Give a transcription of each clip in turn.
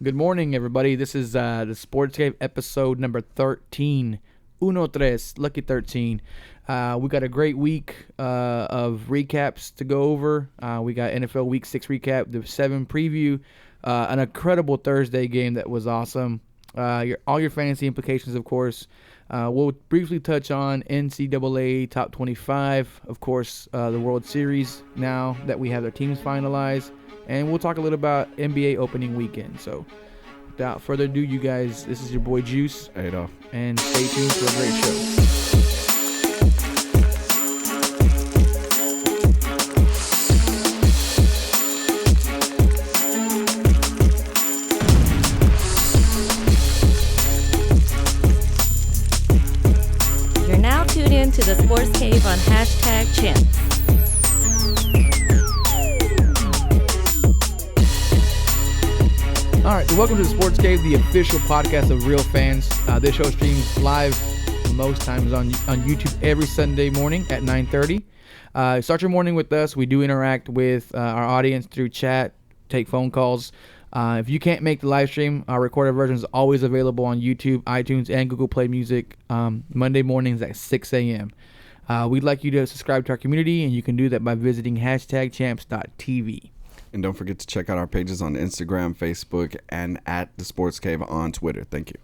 Good morning, everybody. This is the DaSportzCave episode number 13. Uno tres, lucky 13. We got a great week of recaps to go over. We got NFL Week 6 recap, the 7 preview, an incredible Thursday game that was awesome. All your fantasy implications, of course. We'll briefly touch on NCAA Top 25, of course, the World Series now that we have their teams finalized. And we'll talk a little about NBA opening weekend. So, without further ado, you guys, this is your boy Juice. Adolf. And stay tuned for a great show. You're now tuned in to the Sports Cave on #Champs. All right, so welcome to the Sports Cave, the official podcast of real fans. This show streams live most times on YouTube every Sunday morning at 9:30. Start your morning with us. We do interact with our audience through chat, take phone calls. If you can't make the live stream, our recorded version is always available on YouTube, iTunes, and Google Play Music Monday mornings at 6 a.m. We'd like you to subscribe to our community, and you can do that by visiting #champs.tv. And don't forget to check out our pages on Instagram, Facebook, and at the Sports Cave on Twitter. Thank you.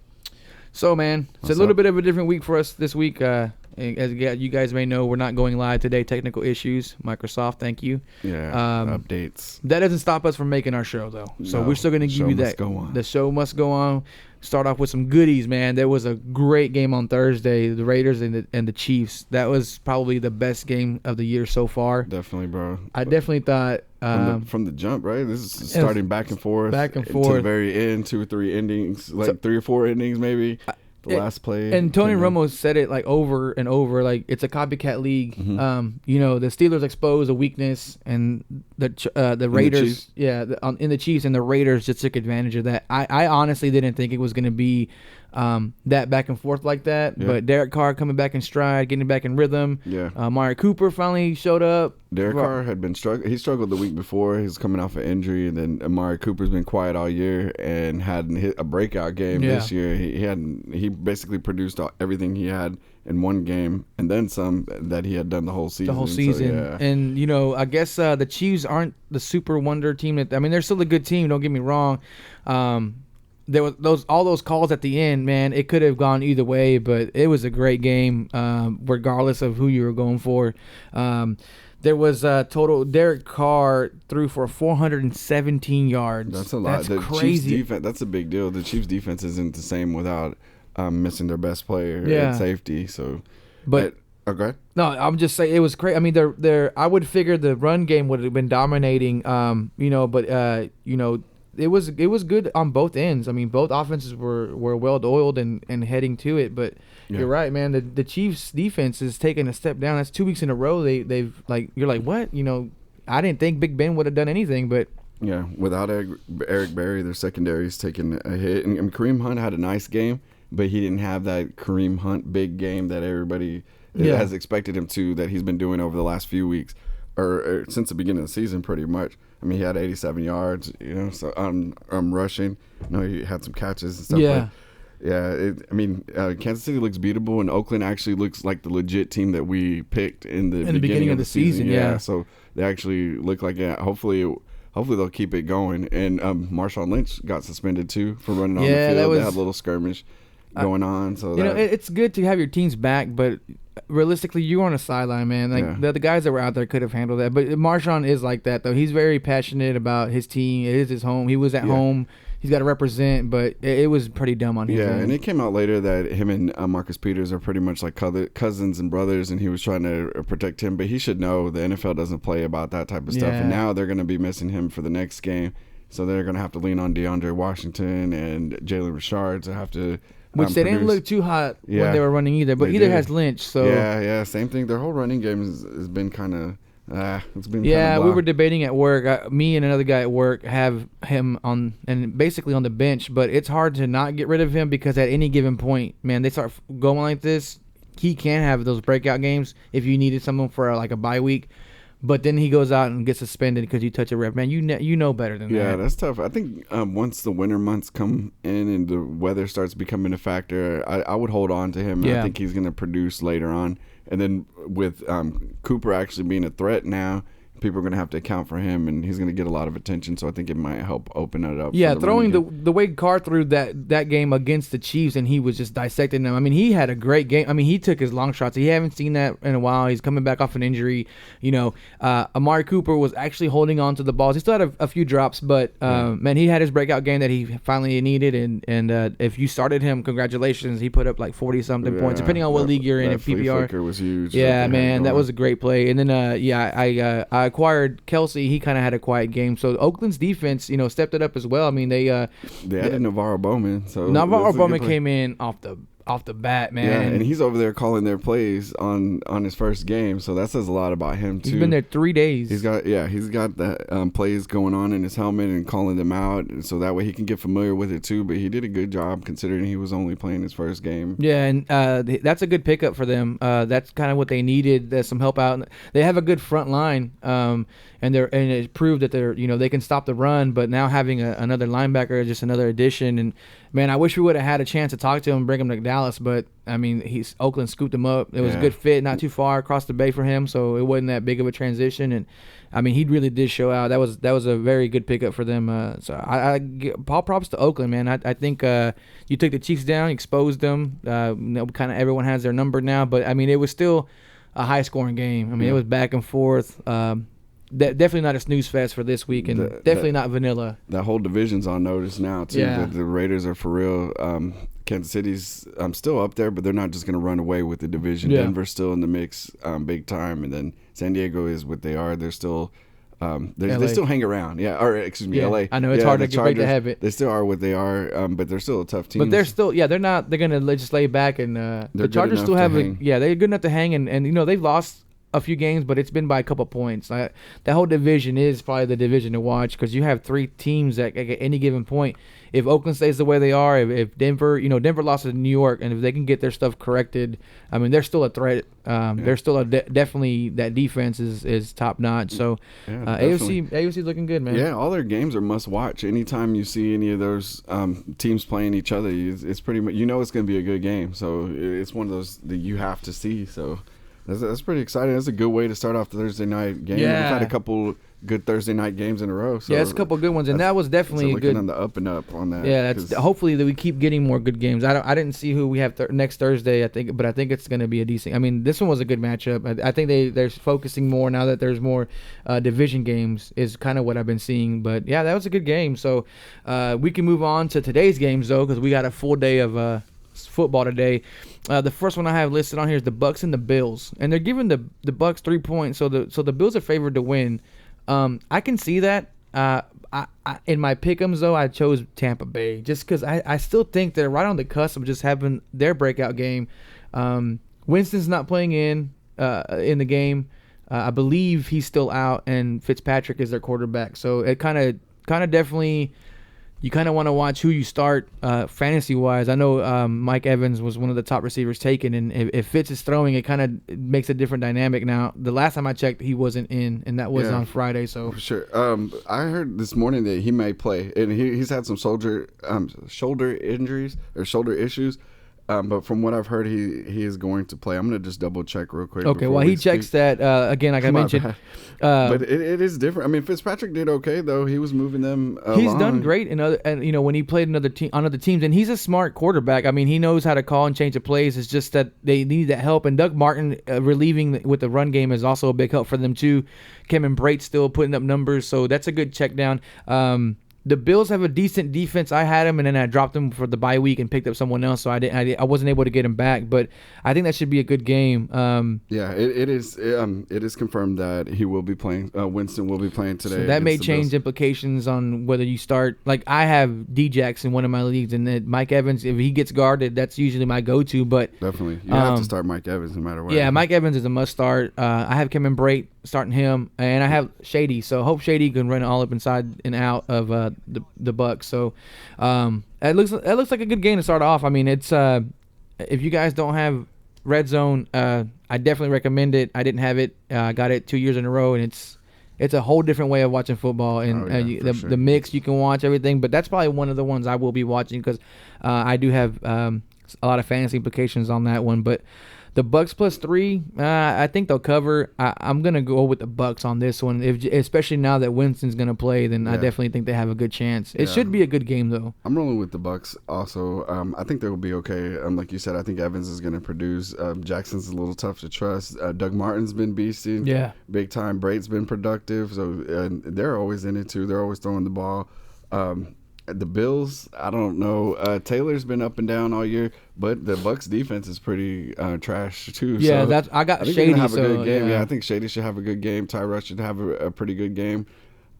So, man, it's a little bit of a different week for us this week. As you guys may know, we're not going live today. Technical issues. Microsoft, thank you. Yeah, updates. That doesn't stop us from making our show, though. So we're still going to give you that. The show must go on. Start off with some goodies, man. There was a great game on Thursday, the Raiders and the Chiefs. That was probably the best game of the year so far. Definitely, bro. I definitely thought from the jump, right? This is starting back and forth to the very end, 2 or 3 endings, 3 or 4 endings maybe. The last play. And Tony Romo said it like over and over, like it's a copycat league. Mm-hmm. The Steelers expose a weakness, and the Raiders, in the Chiefs, and the Raiders just took advantage of that. I honestly didn't think it was going to be that back and forth like that. Yeah. But Derek Carr coming back in stride, getting back in rhythm. Yeah. Amari Cooper finally showed up. Derek Carr had been struggling. He struggled the week before. He was coming off an injury, and then Amari Cooper's been quiet all year and hadn't hit a breakout game this year. He basically produced everything he had in one game, and then some that he had done the whole season. So, yeah. And I guess the Chiefs aren't the super wonder team. They're still a good team. Don't get me wrong. There was all those calls at the end, man. It could have gone either way, but it was a great game, regardless of who you were going for. There was a total. Derek Carr threw for 417 yards. That's a lot. The crazy. Chiefs defense. That's a big deal. The Chiefs defense isn't the same without missing their best player at safety. So, but okay. No, I'm just saying it was crazy. I mean, I would figure the run game would have been dominating. It was good on both ends. I mean, both offenses were well oiled and heading to it. But you're right, man. The Chiefs defense is taking a step down. That's 2 weeks in a row. They've you're like, what? I didn't think Big Ben would have done anything, but yeah, without Eric Berry, their secondary is taking a hit. And Kareem Hunt had a nice game, but he didn't have that Kareem Hunt big game that everybody has expected him to, that he's been doing over the last few weeks or since the beginning of the season, pretty much. I mean, he had 87 yards, so rushing. He had some catches and stuff. Yeah. Kansas City looks beatable, and Oakland actually looks like the legit team that we picked in the beginning of the season. Yeah, so they actually look like hopefully they'll keep it going. And Marshawn Lynch got suspended too for running on the field. They had a little skirmish going on. So it's good to have your teams back, but realistically, you're on a sideline, man. The guys that were out there could have handled that. But Marshawn is like that, though. He's very passionate about his team. It is his home. He was at home. He's got to represent, but it was pretty dumb on his end. And it came out later that him and Marcus Peters are pretty much like cousins and brothers, and he was trying to protect him. But he should know the NFL doesn't play about that type of stuff. And now they're going to be missing him for the next game. So they're going to have to lean on DeAndre Washington and Jalen Richard to have to which they didn't look too hot when they were running either. But either has Lynch. So same thing. Their whole running game has been kind of it's been we were debating at work. Me and another guy at work have him on and basically on the bench, but it's hard to not get rid of him because at any given point, man, they start going like this. He can have those breakout games if you needed someone for like a bye week. but then he goes out and gets suspended because you touch a ref. Man, you know better than that. Yeah, that's tough. I think once the winter months come in and the weather starts becoming a factor, I would hold on to him. Yeah. I think he's going to produce later on. And then with Cooper actually being a threat now, people are going to have to account for him, and he's going to get a lot of attention. So I think it might help open it up. Yeah, for the throwing running game. the way Carr threw that game against the Chiefs, and he was just dissecting them. I mean, he had a great game. I mean, he took his long shots. He haven't seen that in a while. He's coming back off an injury. You know, Amari Cooper was actually holding on to the balls. He still had a few drops, but man, he had his breakout game that he finally needed. And if you started him, congratulations. He put up like 40-something points, depending on what league you're in. At flea PPR, flicker was huge. yeah, man, that was a great play. And then I acquired Kelsey. He kind of had a quiet game. So Oakland's defense, stepped it up as well. I mean, they added Navarro Bowman. So Navarro Bowman came in off the bat, man. Yeah, and he's over there calling their plays on his first game, so that says a lot about him too. He's been there 3 days. He's got the plays going on in his helmet and calling them out, so that way he can get familiar with it too. But he did a good job considering he was only playing his first game. Yeah, and that's a good pickup for them. That's kind of what they needed. There's some help out. They have a good front line, and it proved that they can stop the run. But now having another linebacker is just another addition. And man, I wish we would have had a chance to talk to him and bring him to Dallas, but I mean, Oakland scooped him up. It was a good fit, not too far across the bay for him, so it wasn't that big of a transition. And I mean, he really did show out. That was a very good pickup for them. So I give all props to Oakland, man. I think you took the Chiefs down, exposed them. Kind of everyone has their number now, but I mean, it was still a high scoring game. I mean, it was back and forth. Definitely not a snooze fest for this week, and definitely not vanilla. That whole division's on notice now too. Yeah. The Raiders are for real. Kansas City's still up there, but they're not just going to run away with the division. Yeah. Denver's still in the mix, big time, and then San Diego is what they are. They're still they still hang around. Yeah, or excuse me, LA. I know it's hard to break the habit. They still are what they are, but they're still a tough team. But they're still, they're not. They're going to just lay back, and the Chargers still have they're good enough to hang, and they've lost a few games, but it's been by a couple points. That whole division is probably the division to watch because you have three teams at any given point. If Oakland stays the way they are, if Denver, Denver lost to New York, and if they can get their stuff corrected, I mean, they're still a threat. They're still definitely that defense is top notch. So AFC's looking good, man. Yeah, all their games are must watch. Anytime you see any of those teams playing each other, it's pretty much it's going to be a good game. So it's one of those that you have to see. So. That's pretty exciting. That's a good way to start off the Thursday night game. Yeah. We've had a couple good Thursday night games in a row. So it's a couple good ones, and that was definitely looking good. on the up and up on that. Yeah, that's hopefully that we keep getting more good games. I didn't see who we have next Thursday. But I think it's going to be a decent. I mean, this one was a good matchup. I think they're focusing more now that there's more division games is kind of what I've been seeing. But yeah, that was a good game. So we can move on to today's games though, because we got a full day of football today. The first one I have listed on here is the Bucks and the Bills, and they're giving the Bucks 3 points, so the Bills are favored to win. I can see that. In my pick'ems though, I chose Tampa Bay just because I still think they're right on the cusp of just having their breakout game. Winston's not playing in the game. I believe he's still out, and Fitzpatrick is their quarterback. So it kind of definitely. You kind of want to watch who you start fantasy-wise. I know Mike Evans was one of the top receivers taken, and if Fitz is throwing, it kind of makes a different dynamic now. The last time I checked, he wasn't in, and that was on Friday. So for sure. I heard this morning that he may play, and he's had some shoulder injuries or shoulder issues. But from what I've heard, he is going to play. I'm going to just double check real quick. Okay, well, he checks that again, like I mentioned. But it is different. I mean, Fitzpatrick did okay though. He was moving them along. He's done great in when he played on other teams, and he's a smart quarterback. I mean, he knows how to call and change the plays. It's just that they need that help. And Doug Martin relieving with the run game is also a big help for them too. Kevin Brate still putting up numbers, so that's a good check down. The Bills have a decent defense. I had him, and then I dropped him for the bye week and picked up someone else, so I wasn't able to get him back. But I think that should be a good game. It is confirmed that he will be playing. Winston will be playing today. So that may change implications on whether you start. Like I have D-Jax in one of my leagues, and then Mike Evans, if he gets guarded, that's usually my go-to. But definitely, you have to start Mike Evans no matter what. Yeah, Mike Evans is a must start. I have Kevin Brate starting him, and I have Shady. So hope Shady can run it all up inside and out of the Bucks. So it looks like a good game to start off. I mean, it's if you guys don't have Red Zone. I definitely recommend it. I didn't have it. I got it 2 years in a row, and it's a whole different way of watching football. And the mix, you can watch everything. But that's probably one of the ones I will be watching because I do have a lot of fantasy implications on that one. But the Bucks +3, I think they'll cover. I'm gonna go with the Bucks on this one, especially now that Winston's gonna play. Then I definitely think they have a good chance. It should be a good game though. I'm rolling with the Bucks also. I think they will be okay. Like you said, I think Evans is gonna produce. Jackson's a little tough to trust. Doug Martin's been beasting. Yeah, big time. Braid's been productive. So they're always in it too. They're always throwing the ball. The Bills, I don't know. Taylor's been up and down all year, but the Bucks defense is pretty trash too. Yeah, so I got think Shady. Have a so good game. yeah, I think Shady should have a good game. Tyrus should have a pretty good game.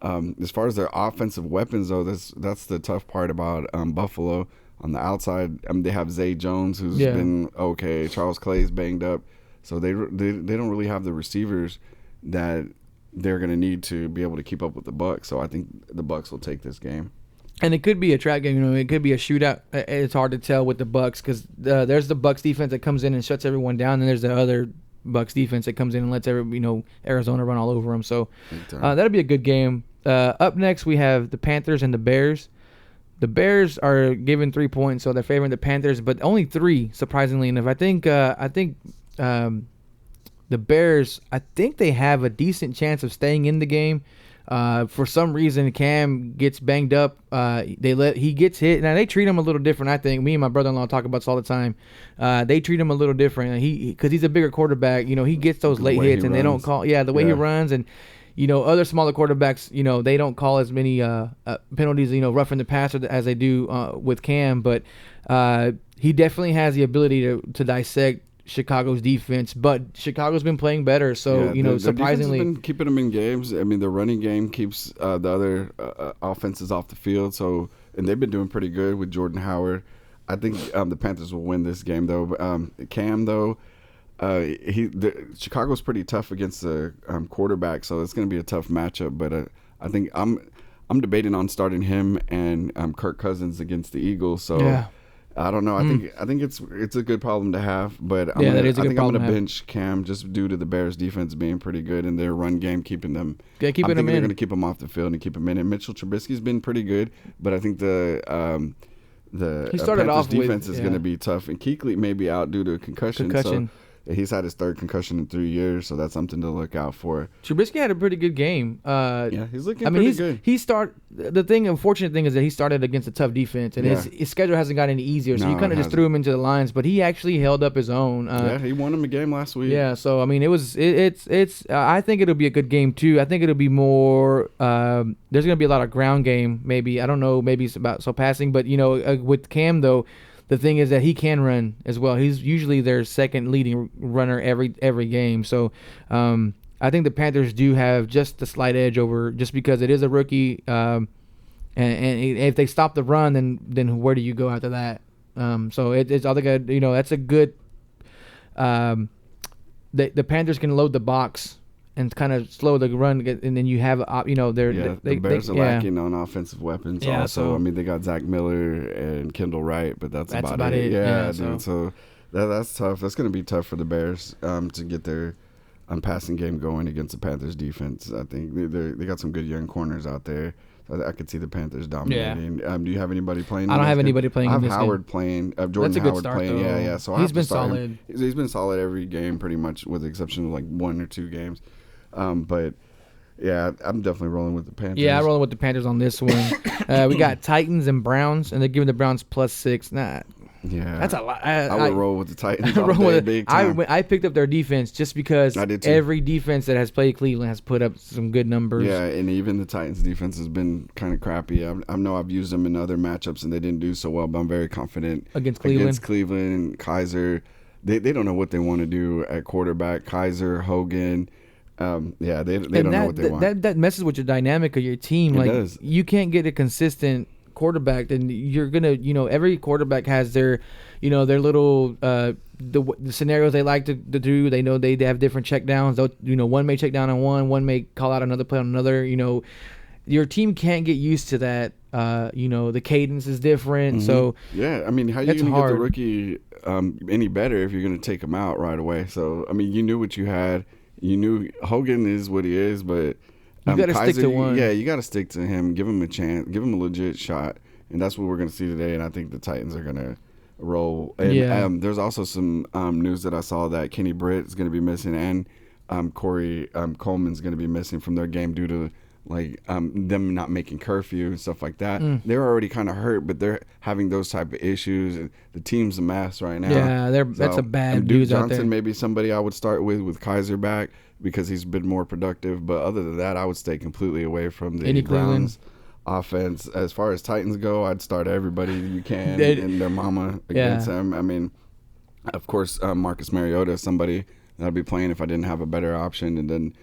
As far as their offensive weapons, though, that's the tough part about Buffalo. On the outside, they have Zay Jones, who's been okay. Charles Clay's banged up, so they don't really have the receivers that they're going to need to be able to keep up with the Bucks. So I think the Bucks will take this game. And it could be a trap game. It could be a shootout. It's hard to tell with the Bucks because there's the Bucks defense that comes in and shuts everyone down, and there's the other Bucks defense that comes in and lets Arizona run all over them. So that'll be a good game. Up next, we have the Panthers and the Bears. The Bears are given 3 points, so they're favoring the Panthers, but only 3, surprisingly enough. I think the Bears, I think they have a decent chance of staying in the game. For some reason, Cam gets banged up. He gets hit. Now they treat him a little different. I think me and my brother-in-law talk about this all the time. They treat him a little different. Because he's a bigger quarterback. He gets those late hits, and they don't call. Yeah, the way he runs, and other smaller quarterbacks. They don't call as many penalties. Roughing the passer as they do with Cam. But he definitely has the ability to dissect Chicago's defense, but Chicago's been playing better. So surprisingly, has been keeping them in games. I mean, the running game keeps the other offenses off the field. So, and they've been doing pretty good with Jordan Howard. I think the Panthers will win this game, though. Cam, though, Chicago's pretty tough against the quarterback, so it's going to be a tough matchup. But I think I'm debating on starting him and Kirk Cousins against the Eagles. So. Yeah. I don't know. I think it's a good problem to have, but I'm going to bench Cam just due to the Bears' defense being pretty good and their run game keeping them. Yeah, keeping them in. They're going to keep them off the field and keep them in. And Mitchell Trubisky's been pretty good, but I think the Panthers' defense is going to be tough. And Kuechly may be out due to a concussion. So he's had his 3rd concussion in 3 years, so that's something to look out for. Trubisky had a pretty good game. He's looking pretty good. The unfortunate thing is that he started against a tough defense, and his schedule hasn't gotten any easier, so you kind of just threw him into the lines, but he actually held up his own. He won him a game last week. Yeah, so, I mean, I think it'll be a good game, too. I think it'll be more, there's going to be a lot of ground game, maybe. I don't know, maybe it's about passing, but, with Cam, though, the thing is that he can run as well. He's usually their second leading runner every game. So I think the Panthers do have just a slight edge over just because it is a rookie. And if they stop the run, then where do you go after that? So it's I think that's a good. The Panthers can load the box and kind of slow the run, and then you have the Bears are lacking on offensive weapons. Yeah, also, I mean, they got Zach Miller and Kendall Wright, but that's about it. Yeah, dude. So that's tough. That's going to be tough for the Bears to get their passing game going against the Panthers defense. I think they got some good young corners out there. I could see the Panthers dominating. Yeah. Do you have anybody playing? I don't have anybody playing. I have in this Howard game. Playing. Jordan That's a Howard good start, playing. Though. Yeah. So he's been solid. He's been solid every game, pretty much, with the exception of like 1 or 2 games. But yeah, I'm definitely rolling with the Panthers. Yeah, I'm rolling with the Panthers on this one. We got Titans and Browns, and they're giving the Browns +6. Nah. Yeah, that's a lot. I would roll with the Titans all day, big time. I picked up their defense just because every defense that has played Cleveland has put up some good numbers. Yeah, and even the Titans defense has been kind of crappy. I know I've used them in other matchups and they didn't do so well, but I'm very confident against Cleveland. Against Cleveland, Kaiser, they don't know what they want to do at quarterback. Kaiser, Hogan. They don't know what they want. That messes with your dynamic of your team. It does. You can't get a consistent quarterback, then you're gonna, every quarterback has their, their little the scenarios they like to do. They know they have different check downs. One may check down on one may call out another play on another. your team can't get used to that. The cadence is different. So yeah, I mean, how are you going to get the rookie any better if you're going to take him out right away? So I mean, you knew what you had. You knew Hogan is what he is, but you got to stick to one. Yeah, you got to stick to him. Give him a chance. Give him a legit shot, and that's what we're going to see today. And I think the Titans are going to roll. And there's also some news that I saw that Kenny Britt is going to be missing, and Corey Coleman's going to be missing from their game due to them not making curfew and stuff like that. They're already kind of hurt, but they're having those type of issues, and the team's a mess right now. Yeah, that's a bad news Duke out there. Johnson maybe somebody I would start with Kaiser back because he's been more productive. But other than that, I would stay completely away from the Browns offense. As far as Titans go, I'd start everybody you can and their mama against them. I mean, of course, Marcus Mariota is somebody that I'd be playing if I didn't have a better option, and then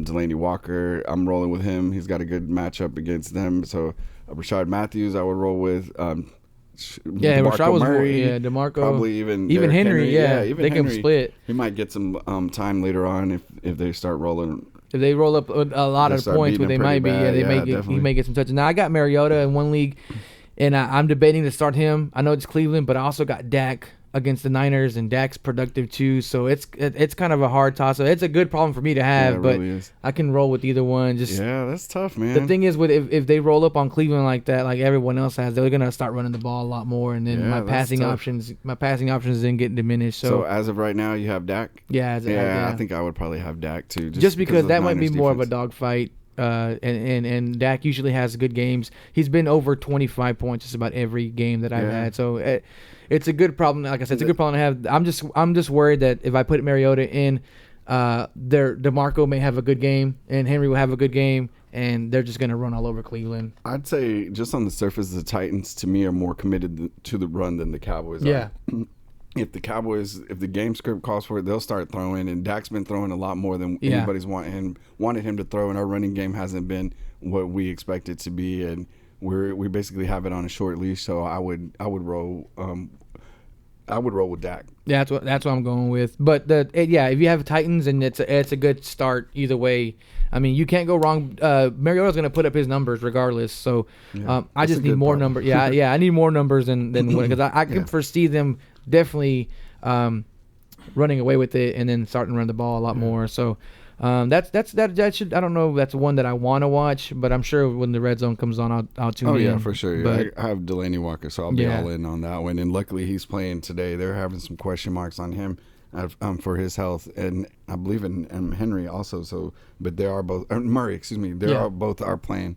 Delaney Walker, I'm rolling with him. He's got a good matchup against them. So Rashard Matthews, I would roll with. Rashard was Murray, DeMarco. Probably even Henry. Even they Henry, can split. He might get some time later on if they start rolling. If they roll up a lot of points, where they might be, he may get some touches. Now I got Mariota in one league, and I'm debating to start him. I know it's Cleveland, but I also got Dak against the Niners, and Dak's productive too, so it's kind of a hard toss. So it's a good problem for me to have, but really I can roll with either one. That's tough, man. The thing is, if they roll up on Cleveland like that, like everyone else has, they're gonna start running the ball a lot more, and then my passing options then get diminished. So as of right now, you have Dak. I think I would probably have Dak too, just because that might be more of a dogfight. And Dak usually has good games. He's been over 25 points just about every game that I've had. So it's a good problem. Like I said, it's a good problem to have. I'm just worried that if I put Mariota in, DeMarco may have a good game and Henry will have a good game, and they're just going to run all over Cleveland. I'd say just on the surface, the Titans to me are more committed to the run than the Cowboys are. If the game script calls for it, they'll start throwing, and Dak's been throwing a lot more than anybody's wanted him to throw, and our running game hasn't been what we expect it to be, and we basically have it on a short leash. So I would roll with Dak. Yeah, that's what I'm going with. But if you have Titans, and it's a good start either way. I mean, you can't go wrong. Mariota's going to put up his numbers regardless. So I just need more numbers. I need more numbers than because I can foresee them definitely running away with it and then starting to run the ball a lot more. So that should, I don't know if that's one that I want to watch, but I'm sure when the red zone comes on, I'll tune in. Oh yeah, for sure. But I have Delaney Walker, so I'll be all in on that one. And luckily he's playing today. They're having some question marks on him for his health, and I believe in Henry also. So, but they are both Murray. Excuse me. Both are playing.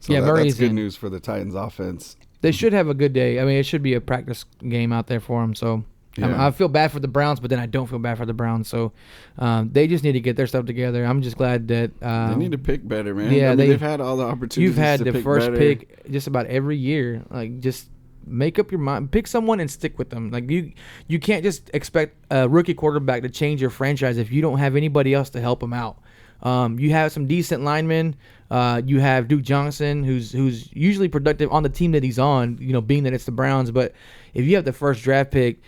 So that's good news for the Titans offense. They should have a good day. I mean, it should be a practice game out there for them. So I feel bad for the Browns, but then I don't feel bad for the Browns. So they just need to get their stuff together. I'm just glad that they need to pick better, man. Yeah, they've had all the opportunities. You've had to the first better. pick just about every year. Like, just make up your mind, pick someone and stick with them. Like you can't just expect a rookie quarterback to change your franchise if you don't have anybody else to help them out. You have some decent linemen. You have Duke Johnson, who's usually productive on the team that he's on, being that it's the Browns. But if you have the first draft pick,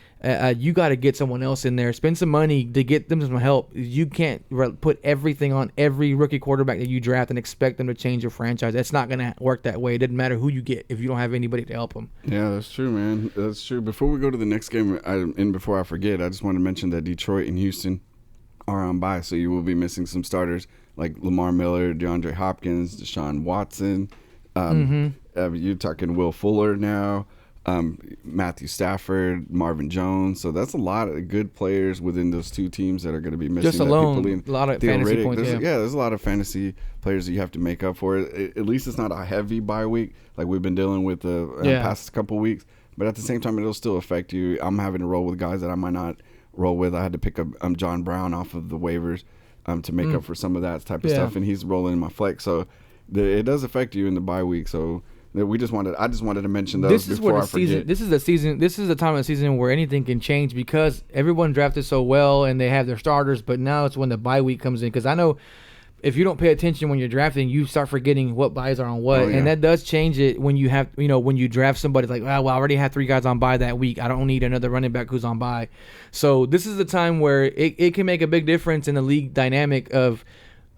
you got to get someone else in there. Spend some money to get them some help. You can't put everything on every rookie quarterback that you draft and expect them to change your franchise. That's not going to work that way. It doesn't matter who you get if you don't have anybody to help them. Yeah, that's true, man. That's true. Before we go to the next game, and before I forget, I just want to mention that Detroit and Houston are on bye, so you will be missing some starters like Lamar Miller, DeAndre Hopkins, Deshaun Watson. You're talking Will Fuller now, Matthew Stafford, Marvin Jones. So that's a lot of good players within those two teams that are going to be missing. Just alone, a lot of fantasy points. There's a lot of fantasy players that you have to make up for. At least it's not a heavy bye week like we've been dealing with the past couple weeks. But at the same time, it'll still affect you. I'm having to roll with guys that I might not roll with. I had to pick up John Brown off of the waivers to make up for some of that type of stuff, and he's rolling in my flex. So it does affect you in the bye week. So I just wanted to mention those before I forget. This is the season. This is the time of the season where anything can change because everyone drafted so well and they have their starters. But now it's when the bye week comes in, because I know if you don't pay attention when you're drafting, you start forgetting what buys are on what, and that does change it when you have, when you draft somebody like, I already have 3 guys on bye that week. I don't need another running back who's on bye. So this is the time where it can make a big difference in the league dynamic of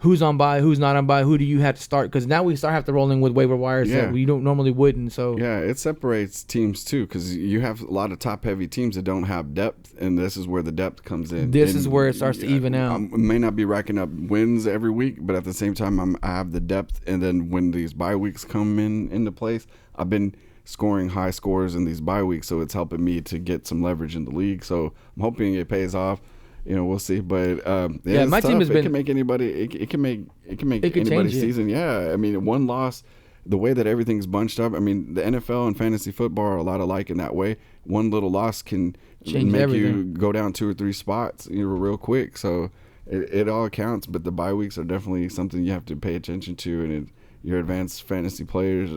who's on bye, who's not on bye, who do you have to start? Because now we have to rolling with waiver wires that we don't normally wouldn't. So yeah, it separates teams too, because you have a lot of top-heavy teams that don't have depth, and this is where the depth comes in. This is where it starts to even out. I may not be racking up wins every week, but at the same time, I have the depth, and then when these bye weeks come into place, I've been scoring high scores in these bye weeks, so it's helping me to get some leverage in the league. So I'm hoping it pays off. We'll see, but my team has been. It can make anybody. It can make anybody's season. Yeah, I mean, one loss, the way that everything's bunched up. I mean, the NFL and fantasy football are a lot alike in that way. One little loss can make everything. You go down 2 or 3 spots, real quick. So it all counts. But the bye weeks are definitely something you have to pay attention to, and your advanced fantasy players,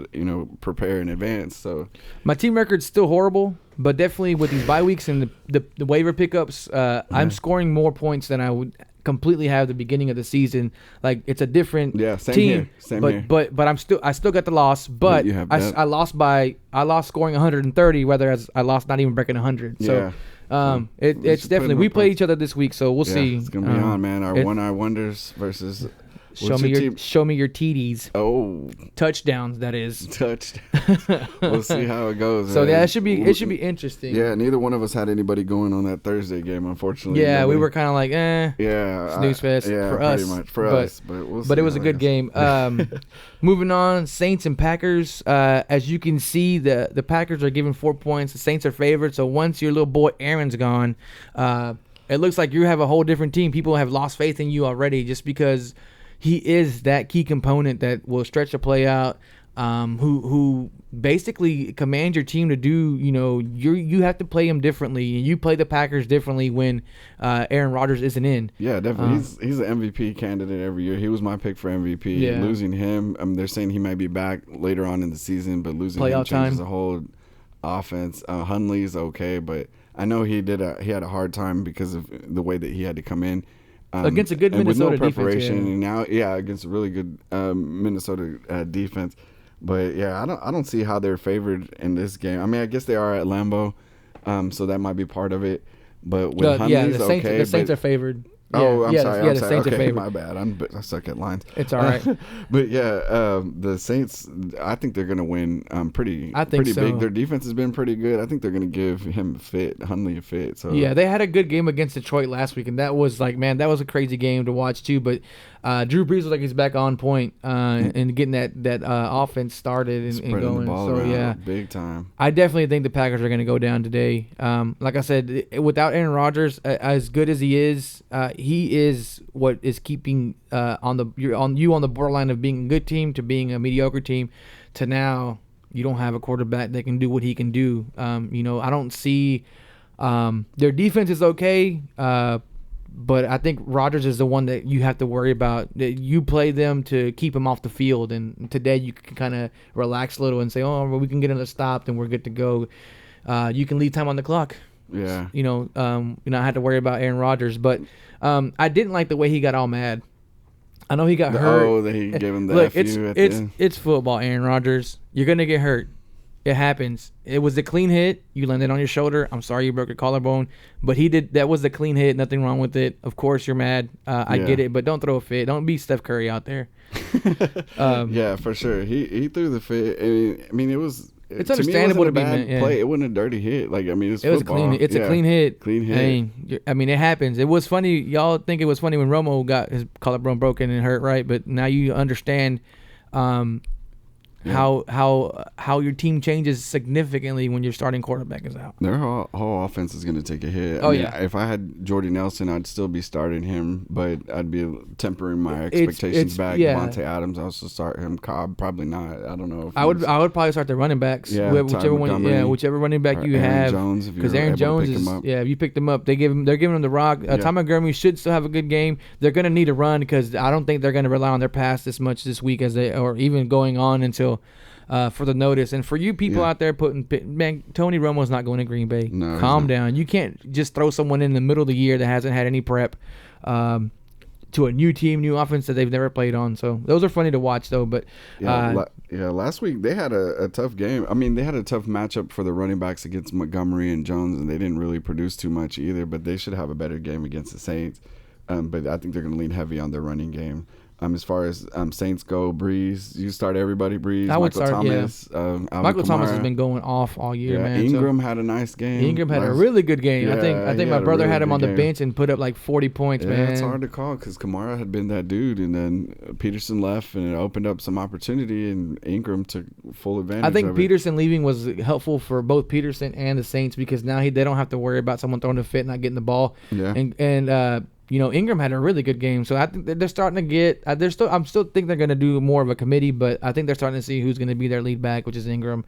prepare in advance. So my team record's still horrible, but definitely with these bye weeks and the waiver pickups, I'm scoring more points than I would completely have at the beginning of the season. Like, it's a different team. Same here. But I still got the loss. But I lost scoring 130, whereas I lost not even breaking 100. So it's definitely we play each other this week, so we'll see. It's gonna be on, man. Our one-eye wonders versus. Show me your TDs. Oh, touchdowns. That is touchdowns. We'll see how it goes. So it should be interesting. Yeah, neither one of us had anybody going on that Thursday game, unfortunately. Yeah, we were kind of like, snooze fest for us. Pretty much for us, but we'll see. But it was a good game. Moving on, Saints and Packers. As you can see, the Packers are giving 4 points. The Saints are favored. So once your little boy Aaron's gone, it looks like you have a whole different team. People have lost faith in you already just because he is that key component that will stretch a play out, who basically commands your team to do, you have to play him differently. You play the Packers differently when Aaron Rodgers isn't in. Yeah, definitely. He's an MVP candidate every year. He was my pick for MVP. Yeah. Losing him, they're saying he might be back later on in the season, but losing him changes the whole offense. Hundley's okay, but I know he had a hard time because of the way that he had to come in. Against a good Minnesota with no preparation, defense, and now against a really good Minnesota defense. But I don't see how they're favored in this game. I mean, I guess they are at Lambeau, so that might be part of it. But with Hundley's the Saints are favored. I'm sorry. The Saints are favored. My bad. I suck at lines. It's all right. But the Saints, I think they're going to win pretty big. Their defense has been pretty good. I think they're going to give Hundley a fit. So yeah, they had a good game against Detroit last week, and that was that was a crazy game to watch too. But Drew Brees was like he's back on point and getting that offense started and going. The ball around big time. I definitely think the Packers are going to go down today. Like I said, without Aaron Rodgers, as good as he is what is keeping on the borderline of being a good team to being a mediocre team to now you don't have a quarterback that can do what he can do. I don't see their defense is okay, but I think Rodgers is the one that you have to worry about. That you play them to keep him off the field, and today you can kind of relax a little and say, oh, well, we can get another stop, and we're good to go. You can leave time on the clock. Yeah. I had to worry about Aaron Rodgers, but I didn't like the way he got all mad. I know he got hurt. Oh, that he gave him the Look, FU at the end. It's football, Aaron Rodgers. You're gonna get hurt. It happens. It was a clean hit. You landed on your shoulder. I'm sorry you broke your collarbone, but that was a clean hit. Nothing wrong with it. Of course you're mad. I get it, but don't throw a fit. Don't be Steph Curry out there. Yeah, for sure. He threw the fit. I mean, it was. It's understandable to be bad play. It wasn't a dirty hit. Like, I mean, it was clean. It's a clean hit. Clean hit. I mean, it happens. It was funny. Y'all think it was funny when Romo got his collarbone broken and hurt, right? But now you understand how your team changes significantly when your starting quarterback is out. Their whole offense is going to take a hit. If I had Jordy Nelson, I'd still be starting him, but I'd be tempering my expectations back. Devontae Adams, I'll also start him. Cobb, probably not. I don't know. I would probably start the running backs. Whichever running back you have. Because Aaron Jones is if you picked him up, they're giving him the rock. Ty Montgomery should still have a good game. They're going to need a run because I don't think they're going to rely on their pass this much this week or even going on until. For the notice. And for you people out there Tony Romo's not going to Green Bay. No, calm down. You can't just throw someone in the middle of the year that hasn't had any prep to a new team, new offense that they've never played on. So those are funny to watch though. But last week they had a tough game. I mean, they had a tough matchup for the running backs against Montgomery and Jones, and they didn't really produce too much either, but they should have a better game against the Saints. But I think they're going to lean heavy on their running game. As far as Saints go, Breeze, you start everybody. Breeze, I would Michael start, Thomas, Alvin Michael Thomas Kamara. has been going off all year, man. Ingram had a nice game. Ingram had a really good game. I Yeah, think he my had a brother really had him good on the game. bench and put up like 40 points, Yeah, man. it's hard to call because Kamara had been that dude, and then Peterson left, and it opened up some opportunity, and Ingram took full advantage. I think of it. Peterson leaving was helpful for both Peterson and the Saints because now they don't have to worry about someone throwing a fit and not getting the ball. Yeah. And Ingram had a really good game, so I think that they're starting to get. I'm still think they're going to do more of a committee, but I think they're starting to see who's going to be their lead back, which is Ingram.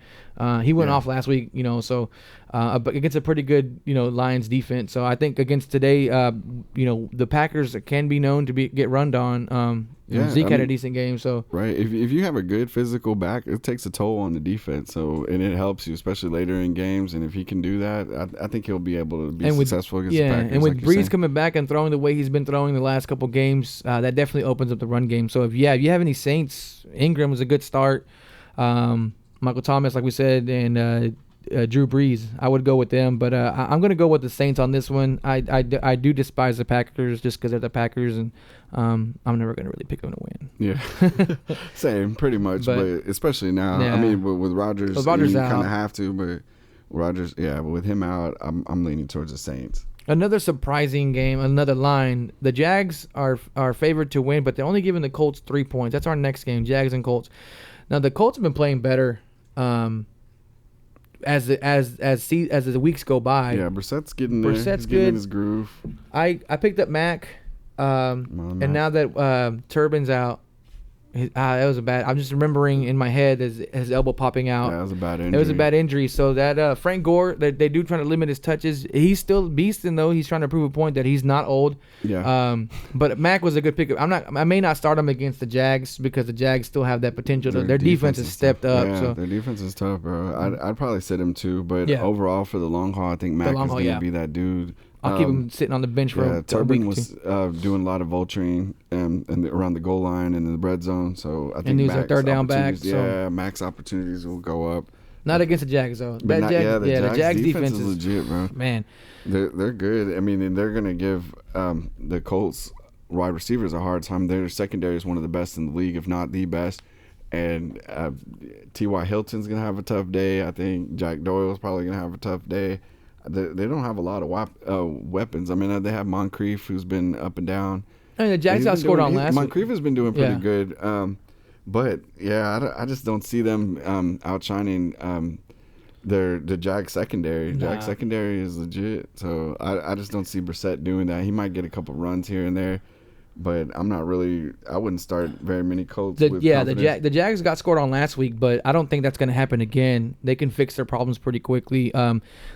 He went off last week, but against a pretty good, Lions defense. So I think against today, the Packers can be known to get run on. Zeke had a decent game, so right. If you have a good physical back, it takes a toll on the defense. So and it helps you, especially later in games. And if he can do that, I think he'll be able to be successful against the Packers. And with like Breeze coming back and throwing the way he's been throwing the last couple games, that definitely opens up the run game. So if you have any Saints, Ingram was a good start. Michael Thomas, like we said, and Drew Brees, I would go with them, but I'm going to go with the Saints on this one. I do despise the Packers just because they're the Packers, and I'm never going to really pick them to win. Yeah, same, pretty much, but especially now. Yeah. I mean, with Rodgers, With Rodgers you out. kind of have to, but Rodgers, but with him out, I'm leaning towards the Saints. Another surprising game, another line. The Jags are favored to win, but they're only giving the Colts 3 points. That's our next game, Jags and Colts. Now the Colts have been playing better. As the weeks go by. Yeah, Brissett's getting there. Brissett's He's getting good. in his groove. I picked up Mac, and now that Turbin's out, that was a bad. I'm just remembering in my head his elbow popping out. Yeah, that was a bad injury. It was a bad injury. So that Frank Gore, they do try to limit his touches. He's still beasting though. He's trying to prove a point that he's not old. Yeah. But Mac was a good pickup. I may not start him against the Jags because the Jags still have that potential. Their defense has stepped tough. up. Yeah, So their defense is tough, bro. I'd probably sit him too, but overall for the long haul, I think Mac is going to be that dude. I'll keep him sitting on the bench for a week Turbin or was doing a lot of vulturing around the goal line and in the red zone, so I think and he was a Mac's third down back. Yeah, Mac's opportunities will go up. Not against the Jags though. But The Jags defense is legit, bro. Man, they're good. I mean, and they're gonna give the Colts wide receivers a hard time. Their secondary is one of the best in the league, if not the best. And T.Y. Hilton's gonna have a tough day. I think Jack Doyle's probably gonna have a tough day. They don't have a lot of weapons. I mean, they have Moncrief, who's been up and down. I mean, the Jags outscored on last week. Moncrief has been doing pretty good. But, I just don't see them outshining the Jags secondary. Nah. Jags secondary is legit. So I just don't see Brissett doing that. He might get a couple runs here and there. But I wouldn't start very many Colts with confidence. The Jags got scored on last week, but I don't think that's going to happen again. They can fix their problems pretty quickly.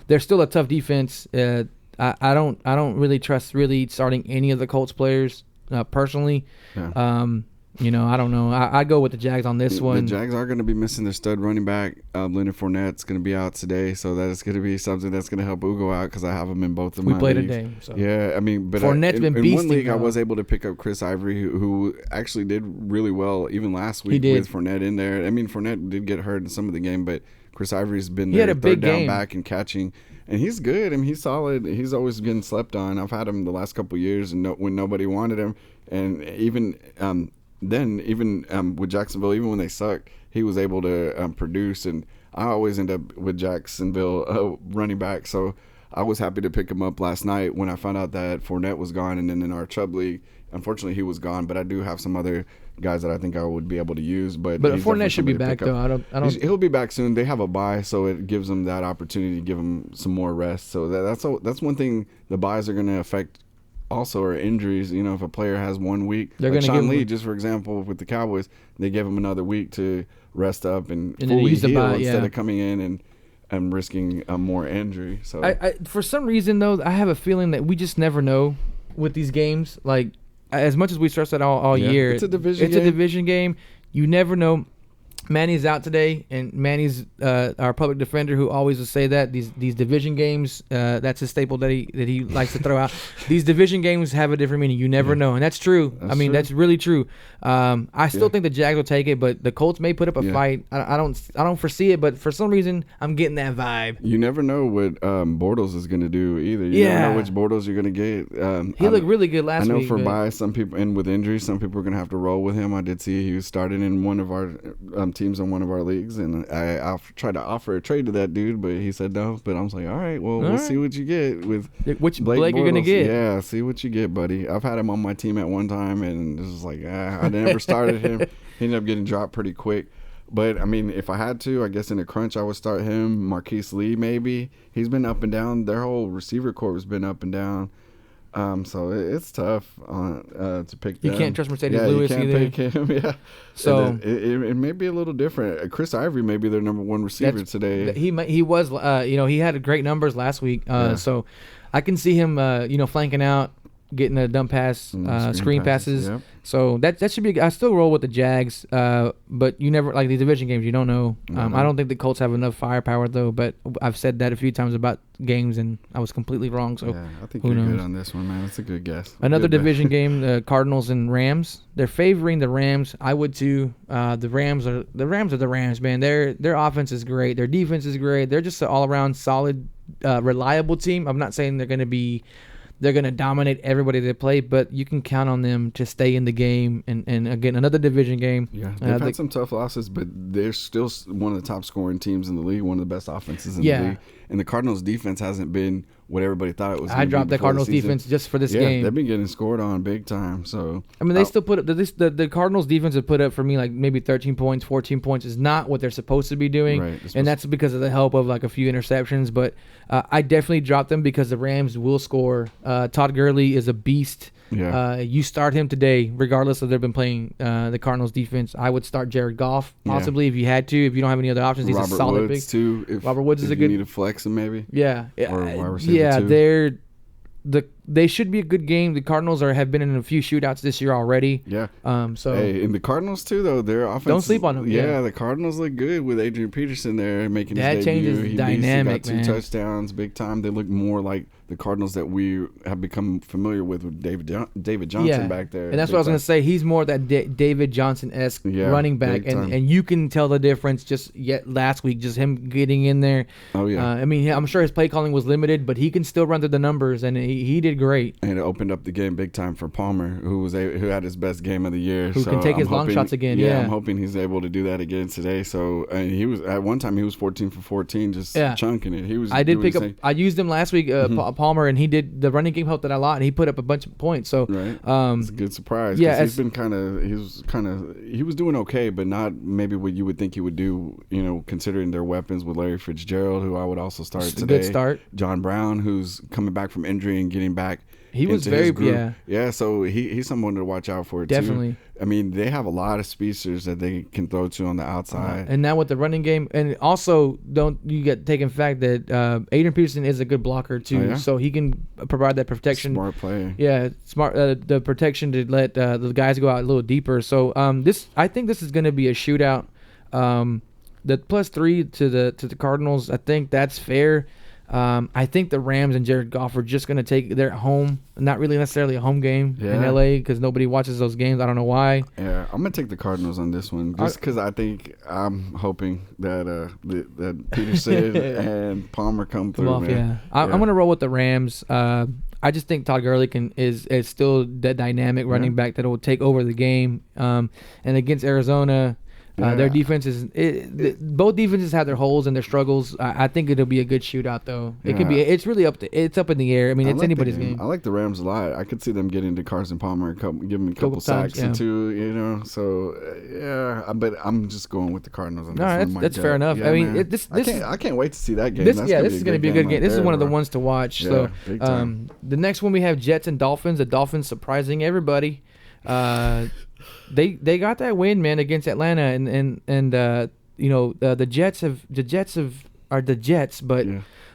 They're still a tough defense. I don't really trust starting any of the Colts players personally. Yeah. I don't know. I go with the Jags on this one. The Jags are going to be missing their stud running back. Leonard Fournette's going to be out today, so that is going to be something that's going to help Ugo out because I have him in both of my played leagues. today. So. Yeah, I mean, but Fournette's been in one league, beasting, I was able to pick up Chris Ivory, who actually did really well even last week He did. with Fournette in there. I mean, Fournette did get hurt in some of the game, but Chris Ivory's been He had their a big third down game. back and catching. And he's good. I mean, he's solid. He's always been slept on. I've had him the last couple of years and when nobody wanted him. And even with Jacksonville, even when they sucked, he was able to produce. And I always end up with Jacksonville running back. So I was happy to pick him up last night when I found out that Fournette was gone. And then in our Chubb league, unfortunately, he was gone. But I do have some other guys that I think I would be able to use. But he's Fournette should be definitely back somebody to though. pick up. He'll be back soon. They have a bye, so it gives them that opportunity to give him some more rest. So that's one thing the byes are going to affect. Also, are injuries. If a player has 1 week, They're like going to Sean Lee, just for example, with the Cowboys, they gave him another week to rest up and then fully use the heal bye, instead of coming in and risking more injury. So I for some reason though, I have a feeling that we just never know with these games. Like as much as we stress that all year, it's a division. It's a division game. You never know. Manny's out today, and Manny's our public defender who always will say that these division games, that's a staple that he likes to throw out. These division games have a different meaning. You never know, and that's true. That's really true. I still think the Jags will take it, but the Colts may put up a fight. I don't foresee it, but for some reason I'm getting that vibe. You never know what Bortles is going to do either. You never know which Bortles you're going to get. He looked really good last week. I know some people, and with injuries, some people are going to have to roll with him. I did see he was starting in one of our teams in one of our leagues, and I tried to offer a trade to that dude, but he said no. But I was like, all right, well, we'll see what you get with which Blake you're gonna get. Yeah, see what you get, buddy. I've had him on my team at one time, and it was like I never started him. He ended up getting dropped pretty quick. But I mean, if I had to, I guess in a crunch, I would start him. Marquise Lee, maybe. He's been up and down. Their whole receiver corps has been up and down. So it's tough to pick them. You can't trust Mercedes Lewis either. You can't pick him, yeah. So it may be a little different. Chris Ivory may be their number one receiver today. He was, he had great numbers last week. So I can see him, flanking out, getting a dump pass, screen passes. Yep. So that should be. I still roll with the Jags, but you never like these division games. You don't know. I don't think the Colts have enough firepower though. But I've said that a few times about games, and I was completely wrong. So I think you're good on this one, man. That's a good guess. Another division game: Cardinals and Rams. They're favoring the Rams. I would too. The Rams are the Rams, man. Their offense is great. Their defense is great. They're just an all around solid, reliable team. I'm not saying they're going to dominate everybody they play, but you can count on them to stay in the game. And again, another division game. Yeah, they've had some tough losses, but they're still one of the top scoring teams in the league, one of the best offenses in the league. And the Cardinals' defense hasn't been what everybody thought it was. I dropped the Cardinals' defense just for this game. Yeah, they've been getting scored on big time. So I mean, they still put up the Cardinals' defense have put up for me like maybe 13 points, 14 points is not what they're supposed to be doing, right. And that's because of the help of like a few interceptions. But I definitely dropped them because the Rams will score. Todd Gurley is a beast. Yeah. You start him today, regardless of they've been playing the Cardinals defense. I would start Jared Goff possibly if you had to. If you don't have any other options, he's Robert a solid Woods pick. Too. Robert Woods is a good. You need to flex him maybe. Yeah. Or wide receiver too. They should be a good game. The Cardinals have been in a few shootouts this year already. Yeah. So and the Cardinals too, though their offense. Don't sleep on them. Yeah, the Cardinals look good with Adrian Peterson there making his debut. That changes dynamic, he got 2 touchdowns, big time. They look more like the Cardinals that we have become familiar with David Johnson back there. And that's what I was going to say. He's more that David Johnson-esque running back, and you can tell the difference just last week, just him getting in there. Oh yeah. I mean, I'm sure his play calling was limited, but he can still run through the numbers, and he did great. And it opened up the game big time for Palmer, who had his best game of the year. Who can take his long shots again? Yeah, I'm hoping he's able to do that again today. So he was at one time he was 14 for 14, just chunking it. He was. I did pick up. I used him last week, Palmer, and he did. The running game helped that a lot, and he put up a bunch of points. So it's a good surprise. Yeah, he's been he was doing okay, but not maybe what you would think he would do. Considering their weapons with Larry Fitzgerald, who I would also start today. Good start. John Brown, who's coming back from injury and getting back. He was very So he's someone to watch out for. Definitely. Too. I mean, they have a lot of speedsters that they can throw to on the outside. And now with the running game, and also don't you get taken fact that Adrian Peterson is a good blocker too, so he can provide that protection. Smart play. Yeah, smart. The protection to let the guys go out a little deeper. So I think this is going to be a shootout. The +3 to the Cardinals, I think that's fair. I think the Rams and Jared Goff are just going to take their home, not really necessarily a home game in LA because nobody watches those games. I don't know why. Yeah, I'm going to take the Cardinals on this one just because I'm hoping that Peterson and Palmer come through. Man. I'm going to roll with the Rams. I just think Todd Gurley is still that dynamic running back that will take over the game. And against Arizona, their defense both defenses have their holes and their struggles. I think it'll be a good shootout though. It could be. It's really up in the air. I mean, it's anybody's game. I like the Rams a lot. I could see them getting to Carson Palmer and give him a couple sacks or two. So but I'm just going with the Cardinals on this one. That's fair enough. I mean, I can't wait to see that game. This is going to be a good game. This is one of the ones to watch. So the next one we have Jets and Dolphins. The Dolphins surprising everybody. They got that win, man, against Atlanta, and the Jets are the Jets, but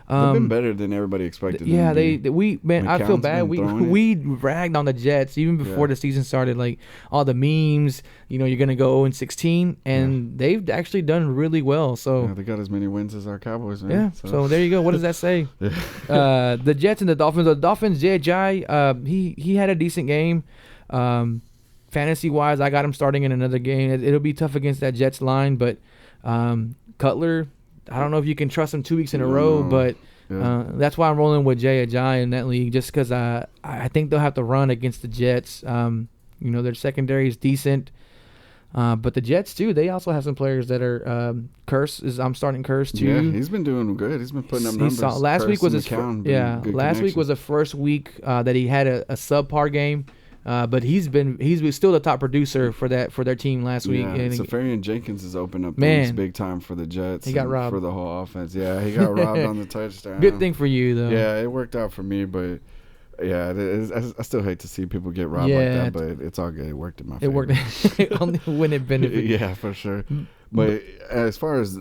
They've been better than everybody expected. Yeah, them to be. I feel McCown's bad. been throwing it. We ragged on the Jets even before the season started. Like all the memes, you're gonna go 0-16, and they've actually done really well. So they got as many wins as our Cowboys. Man. Yeah. So there you go. What does that say? The Jets and the Dolphins. The Dolphins, Jai, he had a decent game. Fantasy wise, I got him starting in another game. It'll be tough against that Jets line, but Cutler, I don't know if you can trust him 2 weeks in a row, but that's why I'm rolling with Jay Ajayi in that league, just because I think they'll have to run against the Jets. Their secondary is decent, but the Jets too. They also have some players that are I'm starting Curse too. Yeah, he's been doing good. He's been putting up numbers. Last week was the first week that he had a subpar game. But he's still the top producer for their team last week. And Safarian Jenkins has opened up things big time for the Jets. He got robbed for the whole offense. Yeah, he got robbed on the touchdown. Good thing for you though. Yeah, it worked out for me, but yeah, I still hate to see people get robbed like that. But it's all good. It worked in my favor. It worked only when it benefited. Yeah, for sure. But as far as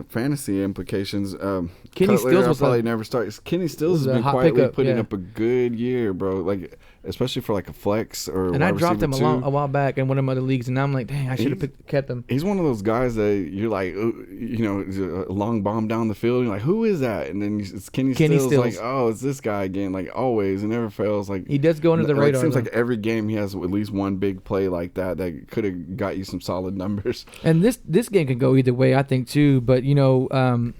fantasy implications, Kenny Cutler, Stills was probably never start. Kenny Stills has been quietly putting up a good year, bro. Like especially for like a flex or. And I dropped him a while back in one of my other leagues, and now I'm like, dang, I should have kept him. He's one of those guys that you're like, a long bomb down the field. You're like, who is that? And then it's Kenny Stills. Like, oh, it's this guy again. Like always, it never fails. Like he does go under the radar. It seems like every game he has at least one big play like that could have got you some solid numbers. And this game can go either way, I think too. But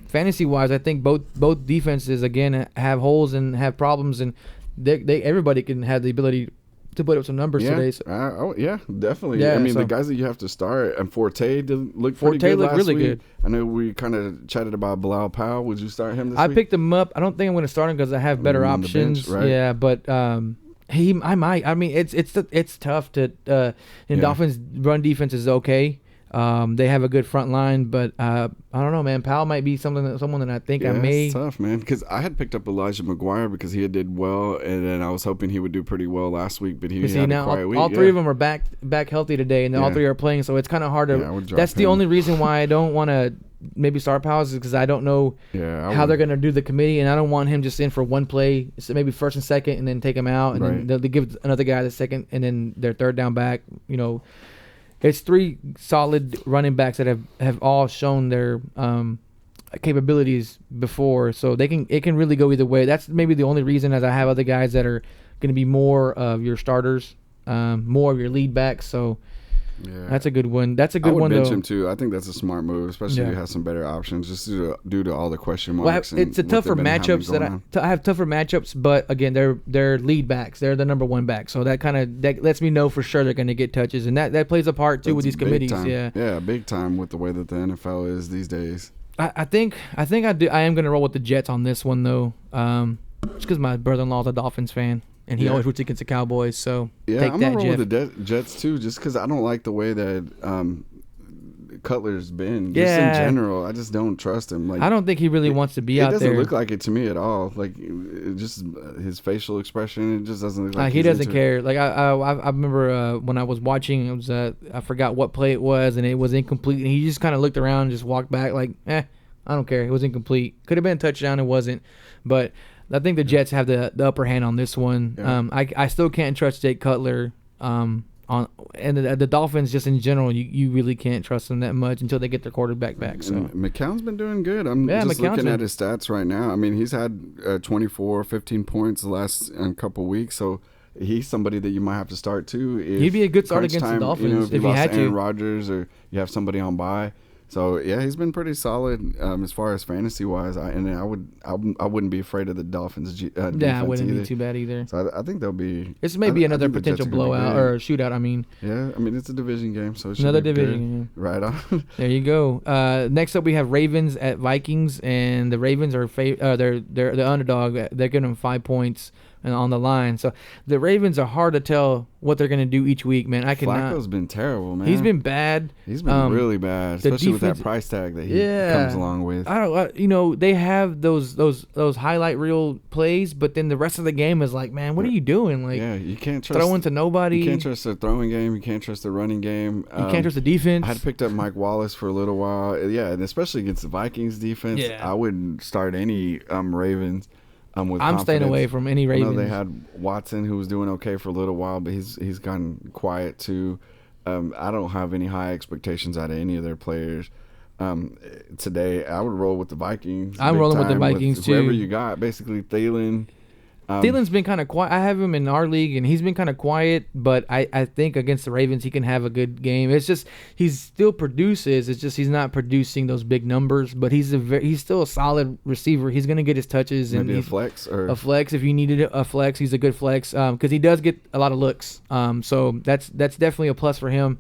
fantasy wise, I think both defenses again have holes and have problems, and everybody can have the ability to put up some numbers today. So. Yeah, definitely. Yeah, I mean, the guys that you have to start, and Forte did look pretty good last really week. Good. I know we kind of chatted about Bilal Powell. Would you start him this week? I picked him up. I don't think I'm going to start him because I have better options. Bench, right? Yeah, but I might. I mean, it's tough to. Dolphins' run defense is okay. They have a good front line, but I don't know, man. Powell might be someone that I think I may. It's tough, man. Because I had picked up Elijah McGuire because he did well, and then I was hoping he would do pretty well last week, but he had a quiet week. All three of them are back healthy today, and all three are playing, so it's kind of hard to. That's the only reason why I don't want to maybe start Powell is because I don't know how they're going to do the committee, and I don't want him just in for one play, so maybe first and second, and then take him out, and then they'll give another guy the second, and then their third down back, It's three solid running backs that have all shown their capabilities before, so it can really go either way. That's maybe the only reason, as I have other guys that are going to be more of your starters, more of your lead backs. So that's a good one. That's a good one, though. I would bench him too. I think that's a smart move, especially if you have some better options, just due to all the question marks. Well, it's a tougher matchups I have tougher matchups, but again, they're lead backs. They're the number one back, so that lets me know for sure they're going to get touches, and that plays a part too with these committees. Time. Yeah, big time with the way that the NFL is these days. I think I am going to roll with the Jets on this one though, just because my brother-in-law is a Dolphins fan. And he always roots against the Cowboys, so take I'm that, gonna roll Jeff. with the Jets too, just because I don't like the way that Cutler's been. Just in general, I just don't trust him. Like, I don't think he really wants to be out there. It doesn't look like it to me at all. Like, just his facial expression, it just doesn't look like he doesn't care. Like I remember when I was watching, it was I forgot what play it was, and it was incomplete, and he just kind of looked around, and just walked back, like, I don't care. It was incomplete. Could have been a touchdown. It wasn't, but. I think the Jets have the upper hand on this one. Yeah. I still can't trust Jake Cutler. And the Dolphins just in general, you really can't trust them that much until they get their quarterback back. So McCown's been doing good. I'm just looking at his stats right now. I mean, he's had 24, 15 points the last couple weeks. So he's somebody that you might have to start too. He'd be a good start against the Dolphins if you had Aaron Rodgers or you have somebody on bye. So yeah, he's been pretty solid as far as fantasy wise. I wouldn't be afraid of the Dolphins. Defense I wouldn't either. be too bad either. So I think they'll be. This may be another potential blowout or a shootout. I mean. Yeah, I mean it's a division game, so it should another be division game. Right on. There you go. Next up we have Ravens at Vikings, and the Ravens are they're the underdog. They're giving them 5 points. and on the line. So the Ravens are hard to tell what they're going to do each week, man. I cannot. Flacco's been terrible, man. He's been bad. He's been really bad, especially with that price tag that he comes along with. I don't. They have those highlight reel plays, but then the rest of the game is like, man, what are you doing? Like, you can't trust throwing to nobody. You can't trust the throwing game. You can't trust the running game. You can't trust the defense. I had picked up Mike Wallace for a little while. Yeah, and especially against the Vikings defense, I wouldn't start any Ravens. I'm staying away from any Ravens. I know they had Watson, who was doing okay for a little while, but he's gotten quiet too. I don't have any high expectations out of any of their players. Today, I would roll with the Vikings. I'm rolling with the Vikings too. Whoever you got, basically Thielen. Thielen's been kind of quiet. I have him in our league, and he's been kind of quiet. But I think against the Ravens, he can have a good game. It's just he still produces. It's just he's not producing those big numbers. But he's still a solid receiver. He's gonna get his touches. Maybe and a flex or a flex if you needed a flex. He's a good flex because he does get a lot of looks. So that's definitely a plus for him.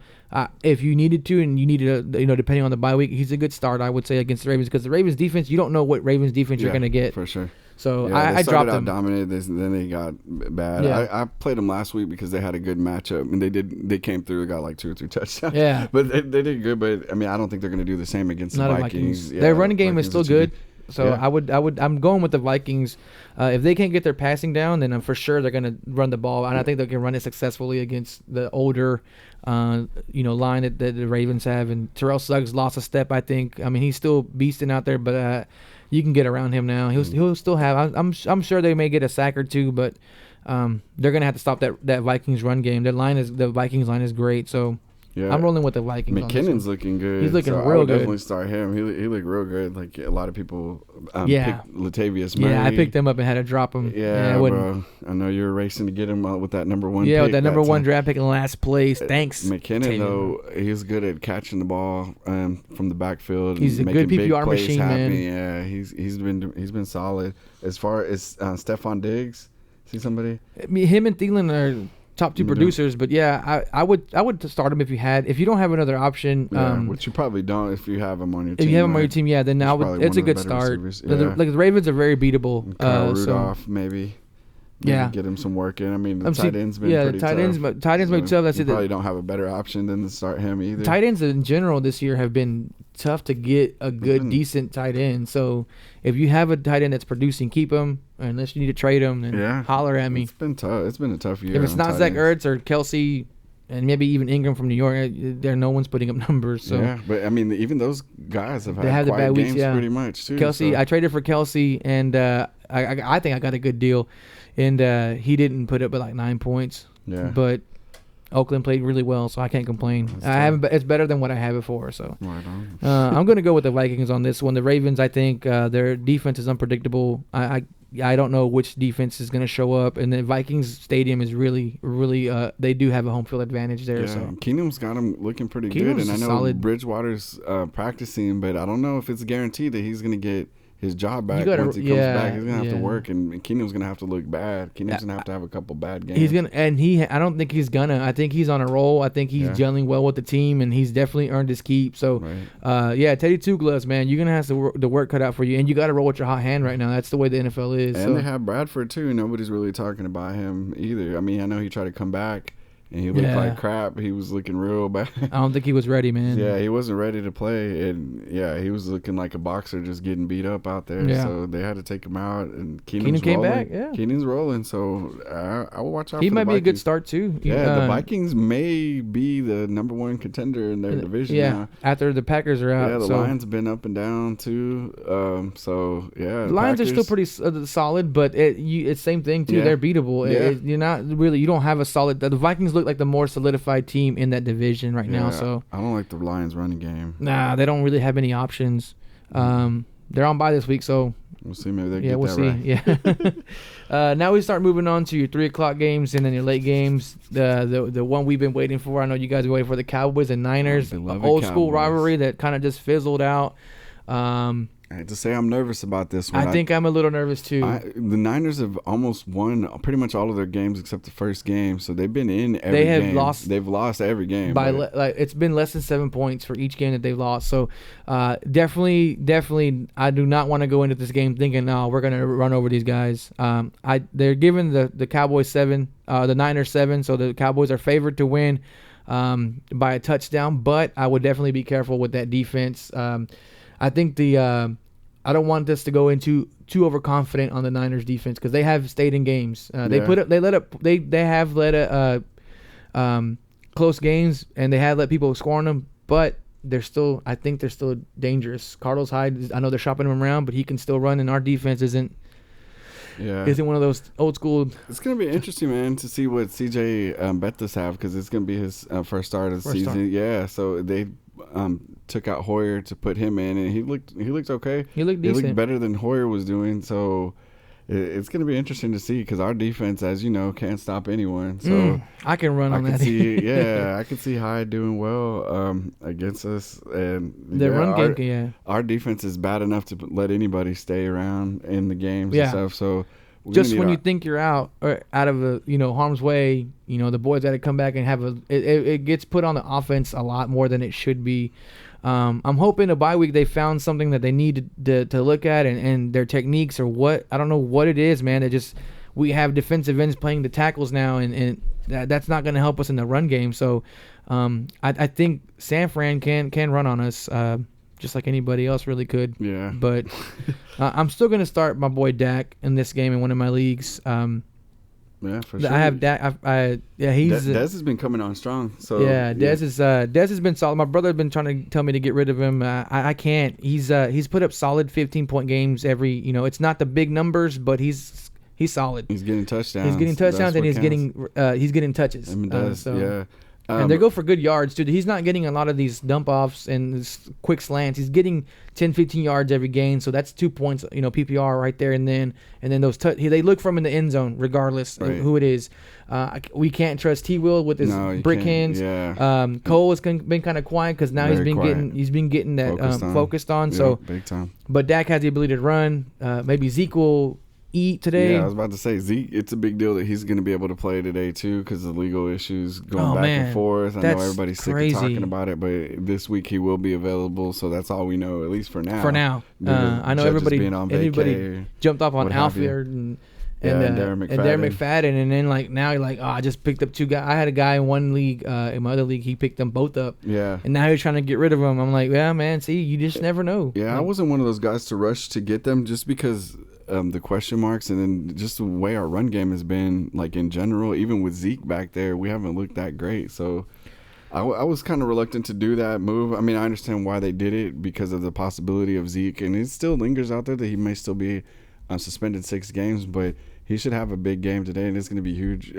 If you needed to, and you needed depending on the bye week, he's a good start, I would say, against the Ravens, because the Ravens defense, you don't know what Ravens defense you're gonna get for sure. So I dropped them. Dominated this, and then they got bad. Yeah. I played them last week because they had a good matchup, and they came through and got like 2 or 3 touchdowns. Yeah, but they did good. But I mean, I don't think they're going to do the same against the Vikings. Yeah, their running game is still good. So I'm going with the Vikings. If they can't get their passing down, then I'm for sure they're going to run the ball, and I think they can run it successfully against the older, line that the Ravens have. And Terrell Suggs lost a step, I think. I mean, he's still beasting out there, but you can get around him now. He'll still have. I'm sure they may get a sack or two, but they're going to have to stop that Vikings run game. The Vikings line is great, so. Yeah. I'm rolling with the Vikings. McKinnon's looking good. He's looking real good. I would definitely start him. He looked real good. Like a lot of people picked Latavius Murray. Yeah, I picked him up and had to drop him. Yeah, bro. I know you were racing to get him with that number 1 pick. Yeah, with that number 1 draft pick in last place. Thanks. McKinnon, though, he's good at catching the ball from the backfield. He's a good PPR machine, man. Yeah, he's been solid. As far as Stephon Diggs, see somebody? Him and Thielen are top 2 producers, but I would start him if you don't have another option. Which you probably don't if you have him on your team. If you have him on your team, then it's a good start. The Ravens are very beatable. Kyle Rudolph, maybe get him some work in. I mean, the tight end's been pretty tough. Tight ends may be tough. That's you probably don't have a better option than to start him either. Tight ends in general this year have been tough to get a good, decent tight end. So if you have a tight end that's producing, keep him. Unless you need to trade him, then holler at me. It's been tough. It's been a tough year. If it's not Zach Ertz or Kelsey, and maybe even Ingram from New York, no one's putting up numbers. So yeah, but I mean, even those guys have had the bad weeks, games pretty much too. Kelsey, I traded for Kelsey, and I think I got a good deal, and he didn't put up but like 9 points. Yeah, but Oakland played really well, so I can't complain. It's better than what I had before. So right on. I'm going to go with the Vikings on this one. The Ravens, I think their defense is unpredictable. I don't know which defense is going to show up, and the Vikings stadium is really, really. They do have a home field advantage there. Yeah, so Keenum's got him looking pretty good, and I know Bridgewater's practicing, but I don't know if it's guaranteed that he's going to get his job back once he comes back. He's gonna have to work, and Keenum's gonna have to look bad. Keenum's gonna have a couple bad games. I don't think he's gonna. I think he's on a roll. I think he's gelling well with the team, and he's definitely earned his keep. So, Teddy Two Gloves, man, you're gonna have the work cut out for you, and you got to roll with your hot hand right now. That's the way the NFL is. And they have Bradford too. Nobody's really talking about him either. I mean, I know he tried to come back. And he looked like crap. He was looking real bad. I don't think he was ready, man. Yeah, he wasn't ready to play. And, he was looking like a boxer just getting beat up out there. Yeah. So they had to take him out. And Keenum came back, Keenum's rolling. So I will watch out for He the might Vikings. be a good start, too. Yeah, the Vikings may be the number 1 contender in their division now. After the Packers are out. Yeah, the Lions have been up and down, too. The Lions are still pretty solid, but it's same thing, too. Yeah. They're beatable. Yeah. You don't have a solid – the Vikings look like the more solidified team in that division right now. So I don't like the Lions running game. Nah, they don't really have any options. They're on bye this week, so we'll see. Maybe they get that right. Yeah. Now we start moving on to your 3:00 games and then your late games. The one we've been waiting for. I know you guys are waiting for the Cowboys and Niners. Old school rivalry that kind of just fizzled out. I have to say I'm nervous about this one. I think I'm a little nervous too. The Niners have almost won pretty much all of their games except the first game, so they've been in every game. They've lost every game. It's been less than 7 points for each game that they've lost. So definitely, I do not want to go into this game thinking, no, we're gonna run over these guys. They're giving the Cowboys 7, the Niners 7, so the Cowboys are favored to win by a touchdown. But I would definitely be careful with that defense. I think I don't want this to go into too overconfident on the Niners defense because they have stayed in games. They have let close games and they have let people score on them, but I think they're still dangerous. Carlos Hyde, I know they're shopping him around, but he can still run, and our defense isn't one of those old school. It's gonna be interesting, man, to see what CJ Betis have because it's gonna be his first start of the season. Yeah, so they took out Hoyer to put him in, and he looked okay. He looked decent. He looked better than Hoyer was doing. So it's going to be interesting to see because our defense, as you know, can't stop anyone. So I can run on that. I could see Hyde doing well against us, and the run game. Our defense is bad enough to let anybody stay around in the games and stuff. So. Just when you think you're out of harm's way, the boys got to come back and have it gets put on the offense a lot more than it should be. I'm hoping a bye week they found something that they need to look at and their techniques or what. I don't know what it is, man. We have defensive ends playing the tackles now, and that's not going to help us in the run game. So I think San Fran can run on us. Just like anybody else really could. Yeah. But I'm still going to start my boy Dak in this game in one of my leagues. Yeah, for sure. I have Dak. Dez has been coming on strong. So Dez has been solid. My brother has been trying to tell me to get rid of him. I can't. He's put up solid 15-point games every. It's not the big numbers, but he's solid. He's getting touchdowns. And he's getting touches. Yeah. And they go for good yards, dude. He's not getting a lot of these dump offs and quick slants. He's getting 10, 15 yards every game, so that's 2 points, PPR right there. And then those they look from in the end zone regardless of who it is. We can't trust T. Will with his brick hands. Yeah. Cole has been kind of quiet because now he's been getting that focused on. Yeah, so big time. But Dak has the ability to run. Maybe Zeke will eat today. Yeah, I was about to say Zeke. It's a big deal that he's going to be able to play today too because of legal issues going back and forth. I know everybody's sick of talking about it, but this week he will be available, so that's all we know at least for now. I know everybody jumped off on Alfred and Darren McFadden, and then now you're like, I just picked up 2 guys. I had a guy in one league, in my other league, he picked them both up. Yeah. And now you're trying to get rid of them. I'm like, yeah, man. See, you just never know. Yeah, I wasn't one of those guys to rush to get them just because. The question marks and then just the way our run game has been in general, even with Zeke back there, we haven't looked that great. So I was kind of reluctant to do that move. I mean, I understand why they did it because of the possibility of Zeke, and it still lingers out there that he may still be suspended 6 games, but he should have a big game today, and it's going to be huge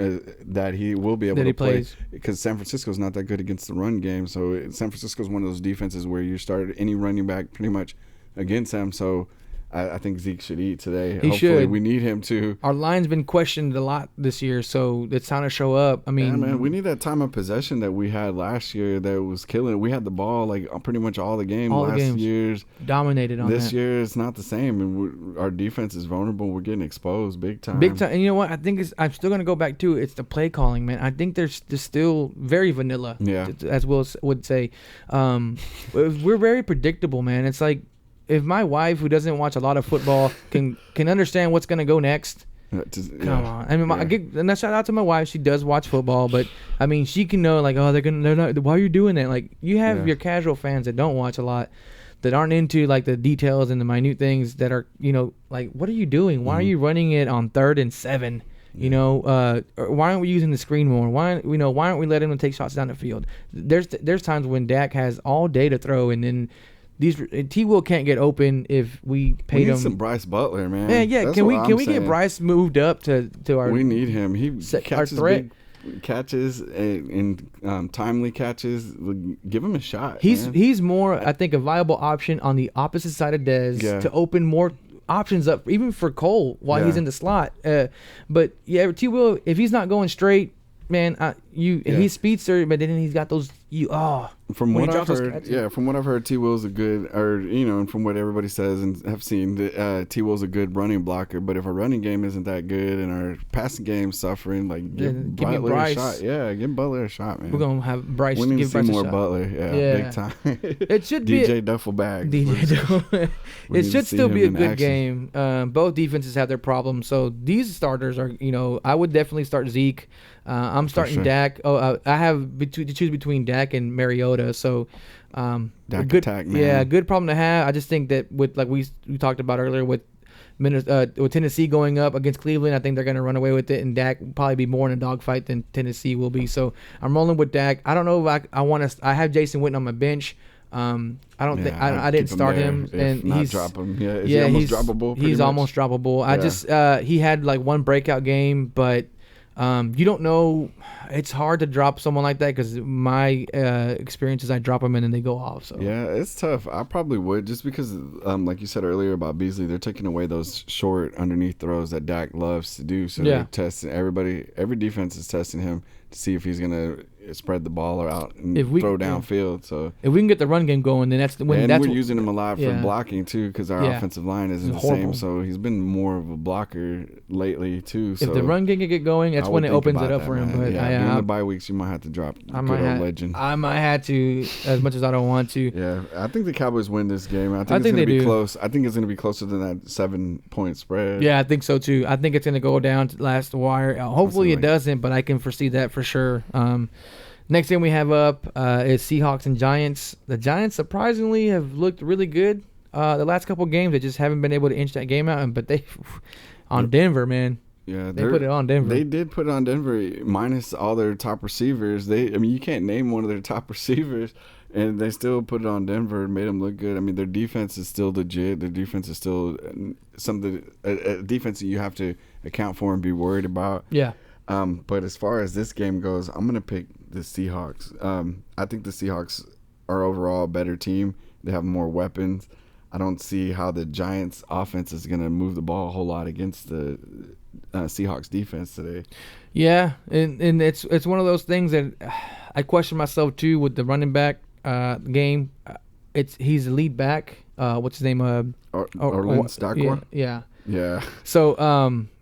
that he will be able to play because San Francisco's not that good against the run game. So San Francisco's one of those defenses where you start any running back pretty much against them. So I think Zeke should eat today. Hopefully should. We need him to. Our line's been questioned a lot this year, so it's time to show up. I mean, yeah, man, we need that time of possession that we had last year that was killing. We had the ball pretty much all the games years. Dominated on this year, it's not the same. And our defense is vulnerable. We're getting exposed big time. And you know what? I think I'm still going to go back to it's the play calling, man. I think there's still very vanilla, as Will would say. We're very predictable, man. It's like, if my wife, who doesn't watch a lot of football, can understand what's going to go next, come on. I mean, and shout out to my wife. She does watch football, but I mean, she can know they're not. Why are you doing that? Like, you have your casual fans that don't watch a lot, that aren't into the details and the minute things that are what are you doing? Why are you running it on 3rd and 7? Why aren't we using the screen more? Why aren't we letting them take shots down the field? There's times when Dak has all day to throw, and then. T. Will can't get open if we paid him. We need some Bryce Butler, man. Yeah. Can we get Bryce moved up to our? We need him. He catches big catches and timely catches. Give him a shot. He's more, I think, a viable option on the opposite side of Dez to open more options up, even for Cole while he's in the slot. But T. Will, if he's not going straight, man, he's speedster, but then he's got those From when what he I've drops those heard, catches. from what I've heard, T. Will's a good, and from what everybody says and have seen, T. Will's a good running blocker. But if our running game isn't that good and our passing game's suffering, like give Butler a shot. Yeah, give Butler a shot, man. We're gonna have Bryce. We need give to see Bryce more a shot. Butler. Yeah, big time. It should DJ Duffel bag. DJ. It should still be a good game. Both defenses have their problems, so these starters are. I would definitely start Zeke. I'm starting Dak. I have to choose between Dak and Mariota. So, Dak good attack, man. Yeah, good problem to have. I just think that with like we talked about earlier with Tennessee going up against Cleveland, I think they're going to run away with it, and Dak will probably be more in a dogfight than Tennessee will be. So I'm rolling with Dak. I don't know if I want to. I have Jason Witten on my bench. I don't think I didn't start him, and he's drop him. Yeah, is he almost droppable? He's almost droppable. I just he had like one breakout game, but you don't know. It's hard to drop someone like that because my experience is I drop them and then they go off. So yeah, it's tough. I probably would just because, like you said earlier about Beasley, they're taking away those short underneath throws that Dak loves to do. So they're testing everybody. Every defense is testing him to see if he's gonna spread the ball out and throw downfield. So if we can get the run game going, then that's when we're using him a lot for blocking too because our offensive line isn't the same. So he's been more of a blocker lately too. So if the run game can get going, that's when it opens it up for him. But during the bye weeks, you might have to drop old Legend. I might have to, as much as I don't want to. Yeah, I think the Cowboys win this game. I think it's going to be close. I think it's going to be closer than that 7-point spread. Yeah, I think so too. I think it's going to go down to last wire. Hopefully it doesn't, but I can foresee that for sure. Next game we have up is Seahawks and Giants. The Giants surprisingly have looked really good the last couple games. They just haven't been able to inch that game out. But they on Denver, man. Yeah, they put it on Denver. They did put it on Denver minus all their top receivers. You can't name one of their top receivers, and they still put it on Denver and made them look good. I mean, their defense is still legit. Their defense is still something a defense that you have to account for and be worried about. Yeah. But as far as this game goes, I'm gonna pick the Seahawks. I think the Seahawks are overall a better team. They have more weapons. I don't see how the Giants' offense is gonna move the ball a whole lot against the Seahawks defense today. Yeah, and it's one of those things that I question myself too with the running back game. He's the lead back. What's his name? Orlin Stacquer? Yeah. Yeah. So,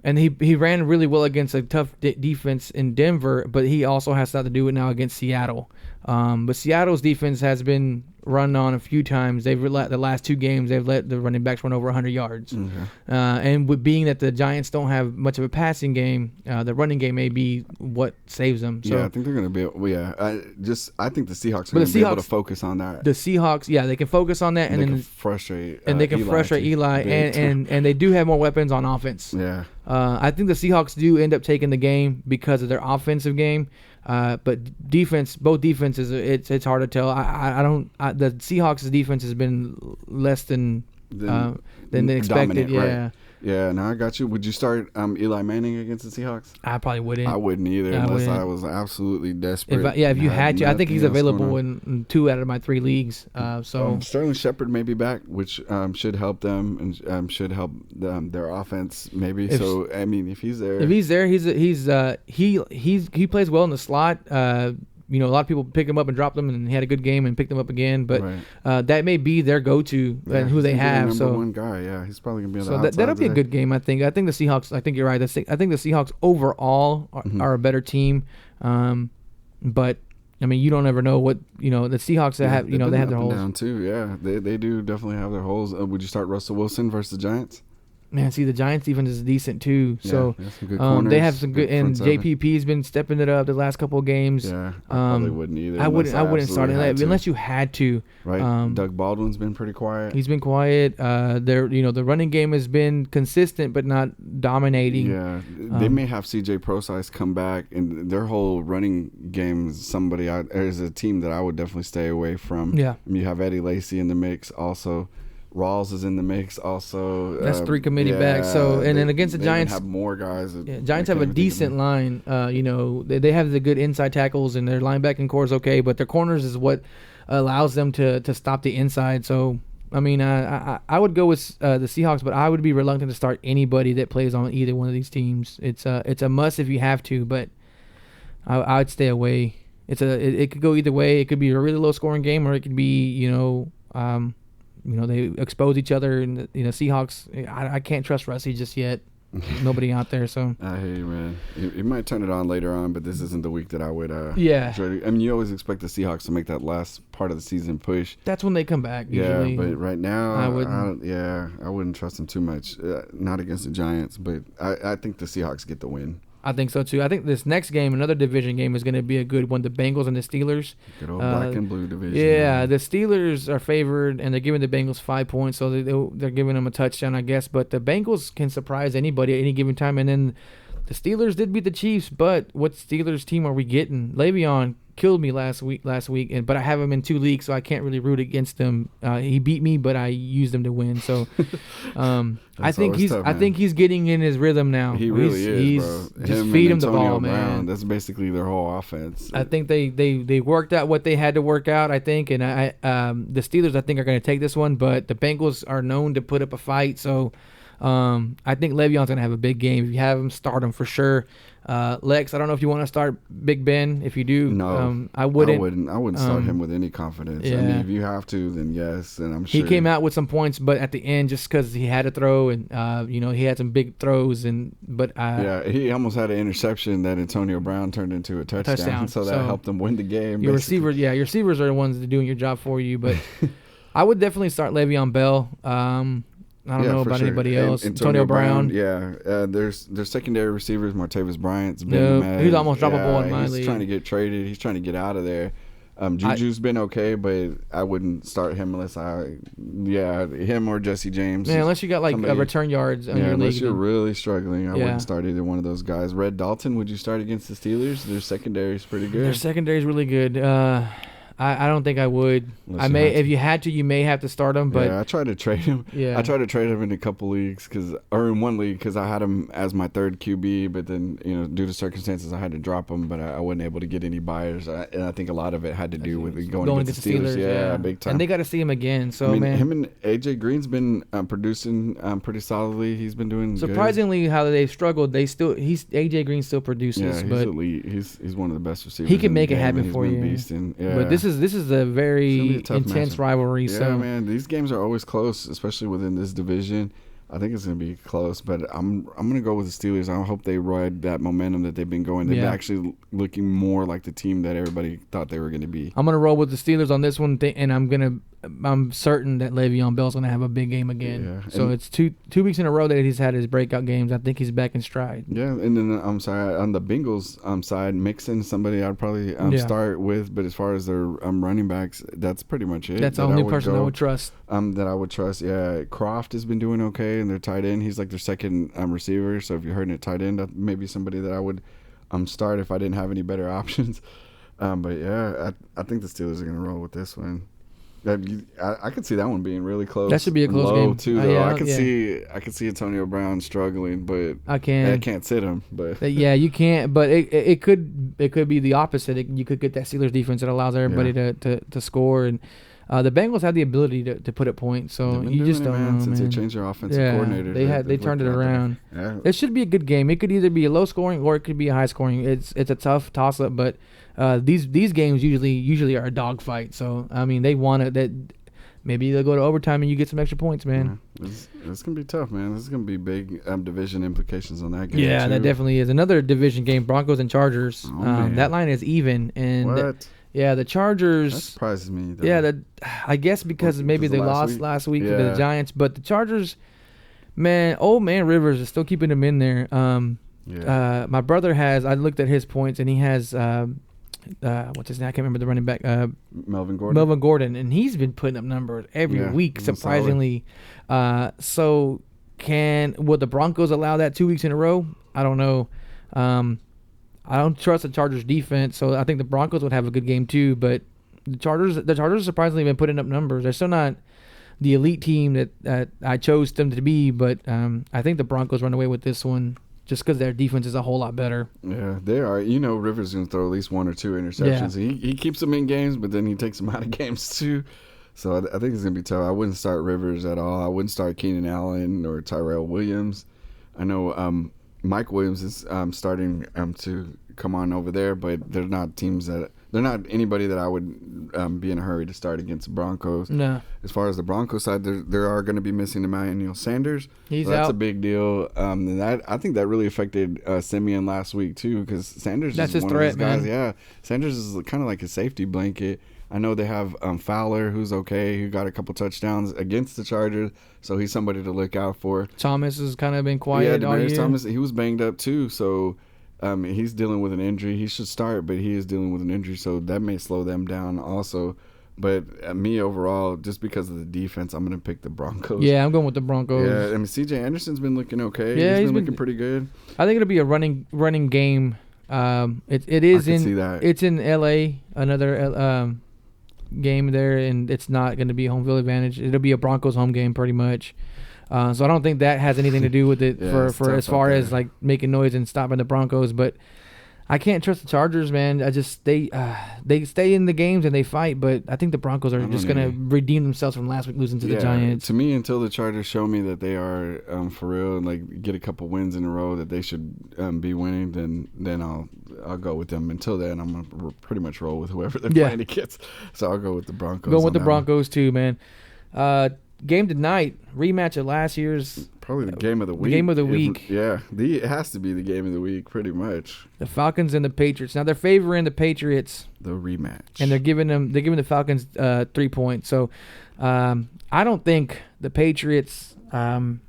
and he ran really well against a tough defense in Denver, but he also has to do it now against Seattle. But Seattle's defense has been run on a few times. The last two games, they've let the running backs run over 100 yards. Mm-hmm. And with being that the Giants don't have much of a passing game, the running game may be what saves them. So, I think they're going to be. I think the Seahawks are going to be able to focus on that. The Seahawks, they can focus on that, and then frustrate. They can frustrate Eli, and they do have more weapons on offense. Yeah. I think the Seahawks do end up taking the game because of their offensive game. But defense, both defenses, it's hard to tell. The Seahawks' defense has been less than expected. Yeah. Right. Yeah, now I got you. Would you start Eli Manning against the Seahawks? I probably wouldn't. I wouldn't either unless I was absolutely desperate. If you had to. I think he's available in 2 out of my 3 leagues. Sterling Shepard may be back, which should help them and should help their offense maybe. If he's there. He plays well in the slot. A lot of people pick him up and drop him, and he had a good game and picked him up again. But that may be their go-to and who they have. Number one guy, he's probably gonna be on the outside. That'll be a good game. I think the Seahawks. I think you're right. I think the Seahawks overall are a better team. But you don't ever know what the Seahawks have. They have their holes down too. Yeah, they do definitely have their holes. Would you start Russell Wilson versus the Giants? Man, see, the Giants defense is decent too. So some good corners, they have some good, and JPP's been stepping it up the last couple of games. Yeah, I probably wouldn't either. I wouldn't start him unless you had to. Right. Doug Baldwin's been pretty quiet. He's been quiet. The running game has been consistent but not dominating. Yeah, they may have CJ Prosise come back, and their whole running game is a team that I would definitely stay away from. Yeah, you have Eddie Lacy in the mix also. Rawls is in the mix also. That's 3 committee backs. So and then against the Giants, have more guys. Giants have a decent line. They have the good inside tackles, and their linebacking core is okay, but their corners is what allows them to stop the inside. So I would go with the Seahawks, but I would be reluctant to start anybody that plays on either one of these teams. It's a must if you have to, but I would stay away. it could go either way. It could be a really low scoring game, or it could be they expose each other, and Seahawks. I can't trust Rusty just yet. Nobody out there, so I hear you, man. You might turn it on later on, but this isn't the week that I would. Yeah. I mean, you always expect the Seahawks to make that last part of the season push. That's when they come back. Usually. Yeah, but right now, I wouldn't. I wouldn't trust them too much. Not against the Giants, but I think the Seahawks get the win. I think so too. I think this next game, another division game, is going to be a good one. The Bengals and the Steelers. Good old black and blue division. Yeah, man. the Steelers are favored, and they're giving the Bengals 5 points, so they're giving them a touchdown, I guess. But the Bengals can surprise anybody at any given time. And then the Steelers did beat the Chiefs, but what Steelers team are we getting? Le'Veon killed me last week, but I have him in 2 leagues, so I can't really root against him. He beat me, but I used him to win. So I think he's getting in his rhythm now. He really is, bro. Just feed him the ball, Brown, man. that's basically their whole offense. I think they worked out what they had to work out, I think, and the Steelers, I think, are going to take this one, but the Bengals are known to put up a fight, so I think Le'Veon's going to have a big game. If you have him, start him for sure. Lex, I don't know if you want to start Big Ben. If you do, no, I wouldn't. I wouldn't start him with any confidence. Yeah. I mean, if you have to, then yes, and I'm sure. He came out with some points, but at the end, just because he had to throw, and he had some big throws, he almost had an interception that Antonio Brown turned into a touchdown. So that helped them win the game. Your receivers are the ones that are doing your job for you, but I would definitely start Le'Veon Bell. I don't know about anybody else. Antonio Brown. Yeah. There's secondary receivers. Martavis Bryant's been mad. He's almost droppable in my league. He's trying to get traded. He's trying to get out of there. Juju's been okay, but I wouldn't start him unless him or Jesse James. Yeah, unless you got like return yards on your league. Unless you're really struggling, I wouldn't start either one of those guys. Red Dalton, would you start against the Steelers? Their secondary is pretty good. Their secondary is really good. I don't think I would. If you had to, you may have to start him. But I tried to trade him. Yeah, I tried to trade him in a couple leagues in one league because I had him as my third QB. But then due to circumstances, I had to drop him. But I wasn't able to get any buyers. And I think a lot of it had to do with going against the Steelers. Yeah, big time. And they got to see him again. So him and AJ Green's been producing pretty solidly. He's been doing surprisingly good. How they've struggled. AJ Green still produces. Yeah, he's but elite. He's one of the best receivers. He can make it happen for you. But this is a very intense rivalry. Yeah, so man, these games are always close, especially within this division. I think it's going to be close, but I'm going to go with the Steelers. I hope they ride that momentum that they've been going. They've been actually looking more like the team that everybody thought they were going to be. I'm going to roll with the Steelers on this one, and I'm certain that Le'Veon Bell's going to have a big game again. Yeah. So it's two weeks in a row that he's had his breakout games. I think he's back in stride. Yeah, and then on the Bengals side, Mixon, somebody I'd probably start with. But as far as their running backs, that's pretty much it. That's the only person I would trust. That I would trust. Yeah, Croft has been doing okay, and their tight end. He's like their second receiver. So if you're hurting at tight end, that may be somebody that I would start if I didn't have any better options. But yeah, I think the Steelers are going to roll with this one. I could see that one being really close. That should be a close game too. Though I could see Antonio Brown struggling, but I can't sit him. But you can't. But it could be the opposite. You could get that Steelers defense that allows everybody to score, and the Bengals have the ability to put up points. So you just don't know, since man. They changed their offensive coordinator. They turned it around. Yeah. It should be a good game. It could either be a low scoring or it could be a high scoring. It's a tough toss up, but these games usually are a dogfight. So I mean, they want it that. Maybe they'll go to overtime and you get some extra points, man. Yeah, it's going to be tough, man. This is going to be big division implications on that game. Yeah, too. That definitely is. Another division game, Broncos and Chargers. That line is even. And what? The Chargers. That surprises me, though. Yeah, I guess because maybe they lost last week to the Giants. But the Chargers, man, old man Rivers is still keeping them in there. My brother I looked at his points, and he has what's his name? I can't remember the running back. Melvin Gordon, and he's been putting up numbers every week, surprisingly. So will the Broncos allow that 2 weeks in a row? I don't know. I don't trust the Chargers defense, so I think the Broncos would have a good game too. But the Chargers surprisingly been putting up numbers. They're still not the elite team that I chose them to be, but I think the Broncos run away with this one. Just because their defense is a whole lot better. Yeah, they are. Rivers is going to throw at least 1 or 2 interceptions. Yeah. He keeps them in games, but then he takes them out of games too. So I think it's going to be tough. I wouldn't start Rivers at all. I wouldn't start Keenan Allen or Tyrell Williams. I know Mike Williams is starting to come on over there, but they're not teams that they're not anybody that I would be in a hurry to start against the Broncos. No. As far as the Broncos side, there are going to be missing Emmanuel Sanders. He's so that's out. a big deal. And I think that really affected Simeon last week too, because Sanders That's is his one threat, of those guys. man. Yeah, Sanders is kind of like a safety blanket. I know they have Fowler, who's okay, who got a couple touchdowns against the Chargers, so he's somebody to look out for. Thomas has kind of been quiet all year. Thomas, he was banged up too, so he's dealing with an injury. He should start, but he is dealing with an injury, so that may slow them down also. But me overall, just because of the defense, I'm going to pick the Broncos. Yeah, I'm going with the Broncos. Yeah, I mean, C.J. Anderson's been looking okay. Yeah, he's been looking pretty good. I think it'll be a running game. It is I can see that. It's in L.A. Another game there, and it's not going to be home field advantage. It'll be a Broncos home game pretty much. So I don't think that has anything to do with it for as far as like making noise and stopping the Broncos. But I can't trust the Chargers, man. I just they stay in the games and they fight, but I think the Broncos are just going to redeem themselves from last week losing to the Giants. To me, until the Chargers show me that they are for real and like get a couple wins in a row that they should be winning, then I'll go with them. Until then, I'm gonna pretty much roll with whoever they're playing against. So I'll go with the Broncos. Go with the Broncos too, man. Game tonight, rematch of last year's. Probably the game of the week. Game of the week. It has to be the game of the week, pretty much. The Falcons and the Patriots. Now they're favoring the Patriots. The rematch. And they're giving the Falcons 3 points. So I don't think the Patriots are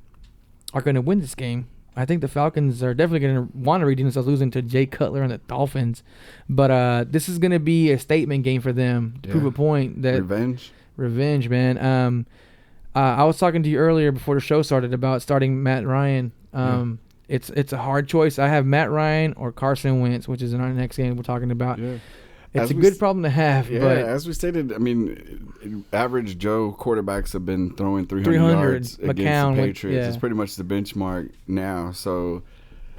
going to win this game. I think the Falcons are definitely going to want to redeem themselves losing to Jay Cutler and the Dolphins. But this is going to be a statement game for them to prove a point. That Revenge, man. I was talking to you earlier before the show started about starting Matt Ryan. It's a hard choice. I have Matt Ryan or Carson Wentz, which is in our next game we're talking about. Yeah. It's a good problem to have. Yeah, but as we stated, I mean, average Joe quarterbacks have been throwing 300 yards against the Patriots. It's pretty much the benchmark now. So,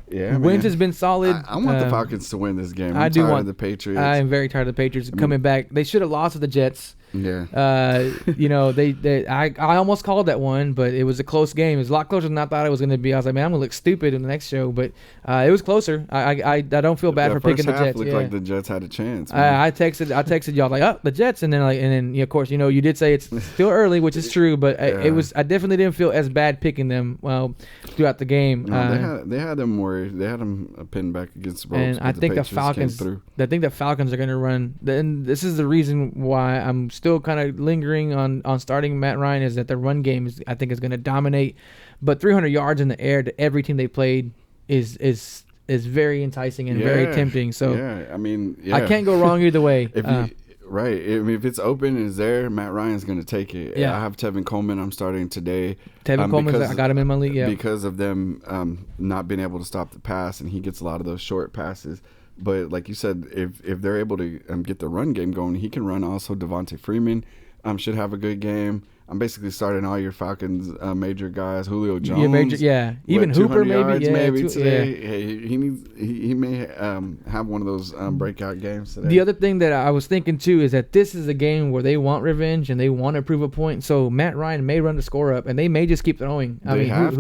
yeah, Wentz has been solid. I want the Falcons to win this game. I do want the Patriots. I am very tired of the Patriots coming back. They should have lost to the Jets. Yeah. I almost called that one, but it was a close game. It was a lot closer than I thought it was going to be. I was like, man, I'm going to look stupid in the next show, but it was closer. I don't feel bad for picking the Jets. Looked like the Jets had a chance. I texted y'all like, oh, the Jets, and then of course, you did say it's still early, which is true, but I definitely didn't feel as bad picking them throughout the game. No, they had them worried. They had them pinned back against the ropes. And I think the Falcons are going to run. And this is the reason why I'm still kind of lingering on starting Matt Ryan, is that the run game is going to dominate, but 300 yards in the air to every team they played is very enticing and very tempting. So I can't go wrong either way. If it's open and it's there, Matt Ryan's going to take it. I have Tevin Coleman. I'm starting today. Tevin Coleman, I got him in my league. Because of them not being able to stop the pass, and he gets a lot of those short passes. But like you said, if they're able to get the run game going, he can run. Also, Devontae Freeman should have a good game. I'm basically starting all your Falcons major guys. Julio Jones, even Hooper maybe today. Hey, he may have one of those breakout games today. The other thing that I was thinking too is that this is a game where they want revenge and they want to prove a point. So Matt Ryan may run the score up, and they may just keep throwing. They have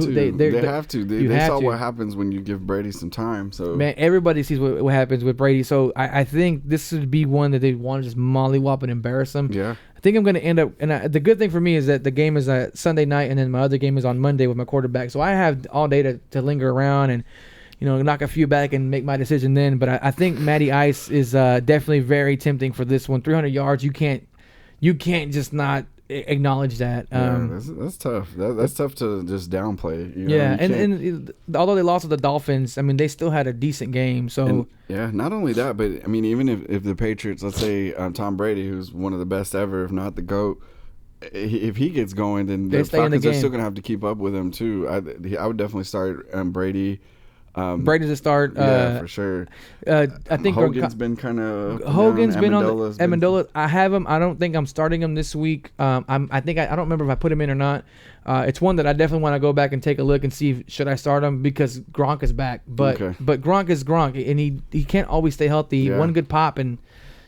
to. They saw what happens when you give Brady some time. So man, everybody sees what happens with Brady. So I think this would be one that they want to just mollywop and embarrass him. Yeah. I think I'm going to end up, and the good thing for me is that the game is Sunday night, and then my other game is on Monday with my quarterback. So I have all day to linger around and, knock a few back and make my decision then. But I think Matty Ice is definitely very tempting for this one. 300 yards, you can't just not acknowledge that. That's tough. That's tough to just downplay. And although they lost to the Dolphins, I mean, they still had a decent game. So not only that, but I mean, even if the Patriots, let's say Tom Brady, who's one of the best ever, if not the GOAT, if he gets going, then the Falcons are still gonna have to keep up with him too. I would definitely start Brady. Brady's a start. For sure. I think Hogan's been kind of. Hogan's been on Amendola. I have him. I don't think I'm starting him this week. I don't remember if I put him in or not. It's one that I definitely want to go back and take a look and see should I start him, because Gronk is back. But Gronk is Gronk, and he can't always stay healthy. Yeah. One good pop, and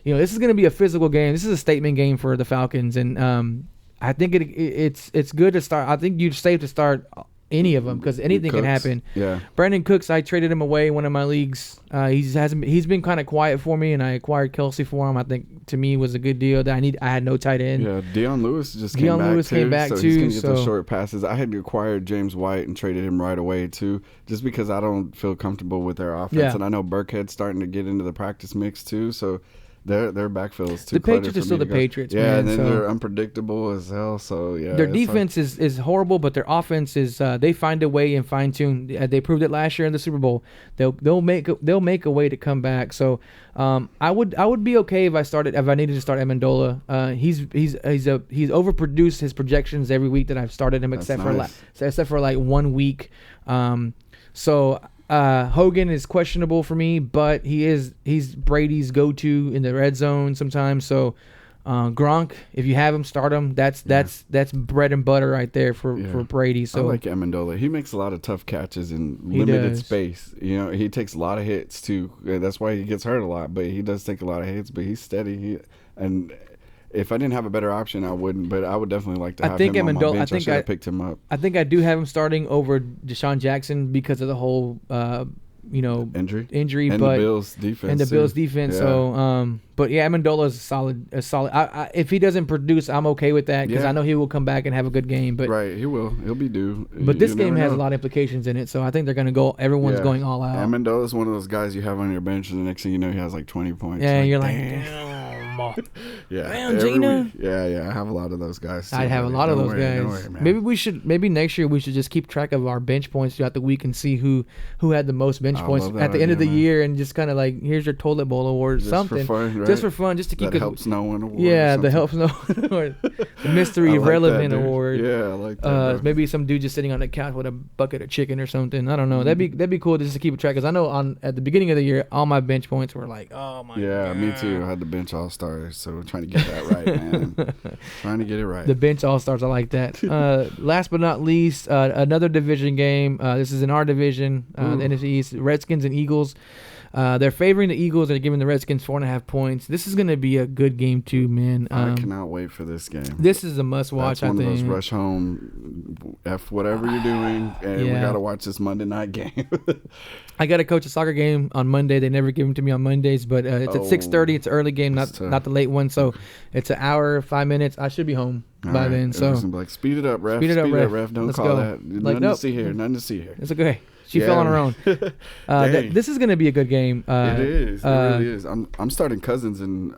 this is going to be a physical game. This is a statement game for the Falcons, and I think it's good to start. I think you're safe to start any of them because anything can happen. Yeah. Brandon Cooks, I traded him away in one of my leagues. He's been kind of quiet for me, and I acquired Kelsey for him. I think to me was a good deal. That I had no tight end. Yeah, Deion Lewis came back too. He's gonna get those short passes. I had acquired James White and traded him right away too, just because I don't feel comfortable with their offense, and I know Burkhead's starting to get into the practice mix too. So their backfield is too. The Patriots are still the Patriots. Yeah, man, and then they're unpredictable as hell. So yeah, their defense is horrible, but their offense is they find a way and fine tune. They proved it last year in the Super Bowl. They'll make a way to come back. So I would be okay if I needed to start Amendola. He's overproduced his projections every week that I've started him, except for like 1 week. Hogan is questionable for me, but he's Brady's go-to in the red zone sometimes. So Gronk, if you have him, start him. That's bread and butter right there for Brady. So I like Amendola. He makes a lot of tough catches in limited space. You know, he takes a lot of hits too. That's why he gets hurt a lot. But he does take a lot of hits. But he's steady. If I didn't have a better option, I wouldn't. But I would definitely like to have him on my bench. I should have picked him up. I think I do have him starting over Deshaun Jackson because of the whole, injury. And but the Bills defense. Yeah. So, but yeah, Amendola is a solid. If he doesn't produce, I'm okay with that because I know he will come back and have a good game. But right, he will. He'll be due. But this game has a lot of implications in it, so I think they're gonna go. Everyone's going all out. Amendola is one of those guys you have on your bench, and the next thing you know, he has like 20 points. Yeah, you're like, damn. Yeah, Gina. Yeah, I have a lot of those guys. I have a lot of those guys. Maybe next year we should just keep track of our bench points throughout the week and see who had the most bench points at the end of the year, and just kind of like, here's your toilet bowl award, something. For fun, right? Just for fun, just to keep it. Helps no one award. Yeah, the helps no one award. The mystery relevant award. Yeah, I like that. Maybe some dude just sitting on the couch with a bucket of chicken or something. I don't know. That'd be cool just to keep track. Because I know at the beginning of the year, all my bench points were like, oh my god. Yeah, me too. I had the bench all stars, so we're trying to get that right, man. Trying to get it right. The bench all stars, I like that. Last but not least, another division game. This is in our division, the NFC East. Redskins and Eagles. They're favoring the Eagles. They're giving the Redskins 4.5 points. This is going to be a good game too, man. I cannot wait for this game. This is a must-watch. That's one of those rush home, whatever you're doing, and we got to watch this Monday night game. I got to coach a soccer game on Monday. They never give them to me on Mondays, but it's at 6:30. It's an early game, not the late one. So it's an hour, 5 minutes. I should be home by then. So like, speed it up, ref. Speed it up, ref. Don't Let's call go. that. Nothing to see here. Nothing to see here. It's okay. She fell on her own. This is going to be a good game. It is. It really is. I'm starting Cousins in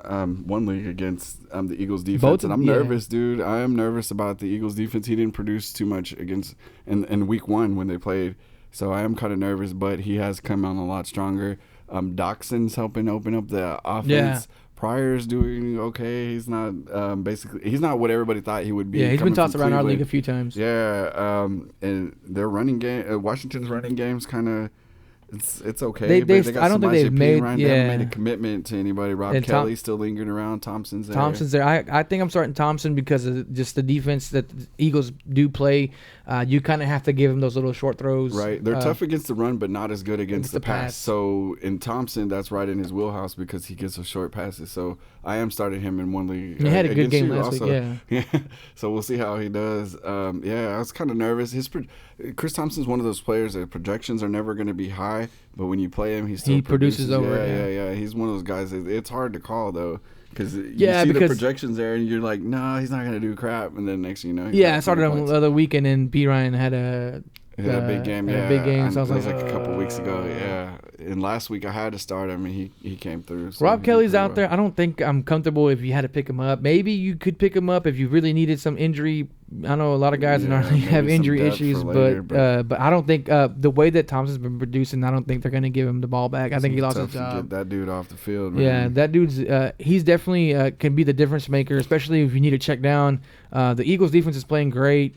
one league against the Eagles defense, and I'm nervous, dude. I am nervous about the Eagles defense. He didn't produce too much against in week one when they played, so I am kind of nervous. But he has come on a lot stronger. Doxson's helping open up the offense. Yeah. Pryor's doing okay. He's not he's not what everybody thought he would be. Yeah, he's been tossed around Cleveland. our league a few times. Yeah, and their running game, Washington's running game's kind of it's okay. They got I don't think they've made they haven't made a commitment to anybody. Rob Kelly's still lingering around. Thompson's there. I think I'm starting Thompson because of just the defense that the Eagles do play. You kind of have to give them those little short throws. Right. They're tough against the run, but not as good against the pass. So in Thompson, that's right in his wheelhouse because he gets those short passes. So I am starting him in one league. He had a good game last week. Yeah. So we'll see how he does. I was kind of nervous. Chris Thompson's one of those players that projections are never going to be high, but when you play him, he produces over. Yeah. He's one of those guys. It's hard to call though. Because the projections there, and you're like, no, he's not going to do crap. And then next thing you know, I started on the other weekend, and B. Ryan had a big game. A big game. So I was like a couple weeks ago. Yeah. And last week I had to start him, and he came through. So Rob Kelly's out there. I don't think I'm comfortable if you had to pick him up. Maybe you could pick him up if you really needed some injury. I know a lot of guys in our league have injury issues, but I don't think the way that Thompson's been producing, I don't think they're going to give him the ball back. I think he lost his job. Get that dude off the field, man. Yeah, that dude's he's definitely can be the difference maker, especially if you need to check down. The Eagles defense is playing great.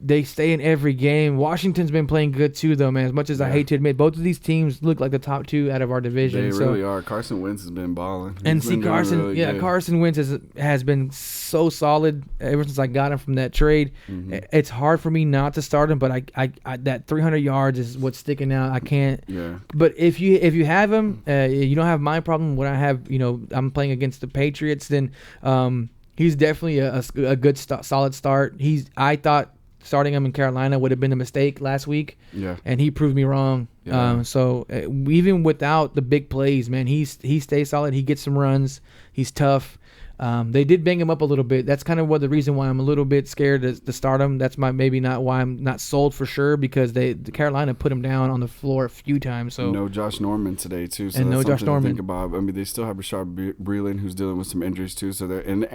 They stay in every game. Washington's been playing good too, though, man. As much as I hate to admit, both of these teams look like the top two out of our division. They really are. Carson Wentz has been balling. Carson Wentz has been so solid ever since I got him from that trade. Mm-hmm. It's hard for me not to start him, but I that 300 yards is what's sticking out. I can't. Yeah. But if you have him, you don't have my problem. When I have, I'm playing against the Patriots, then he's definitely a good solid start. I thought starting him in Carolina would have been a mistake last week. Yeah. And he proved me wrong. Yeah. So even without the big plays, man, he stays solid. He gets some runs. He's tough. They did bang him up a little bit. That's kind of the reason why I'm a little bit scared to start him. That's maybe not why I'm not sold for sure, because the Carolina put him down on the floor a few times. So no Josh Norman today too. So and that's no Josh something Norman. to think about. I mean, they still have Rashard Breeland, who's dealing with some injuries too. So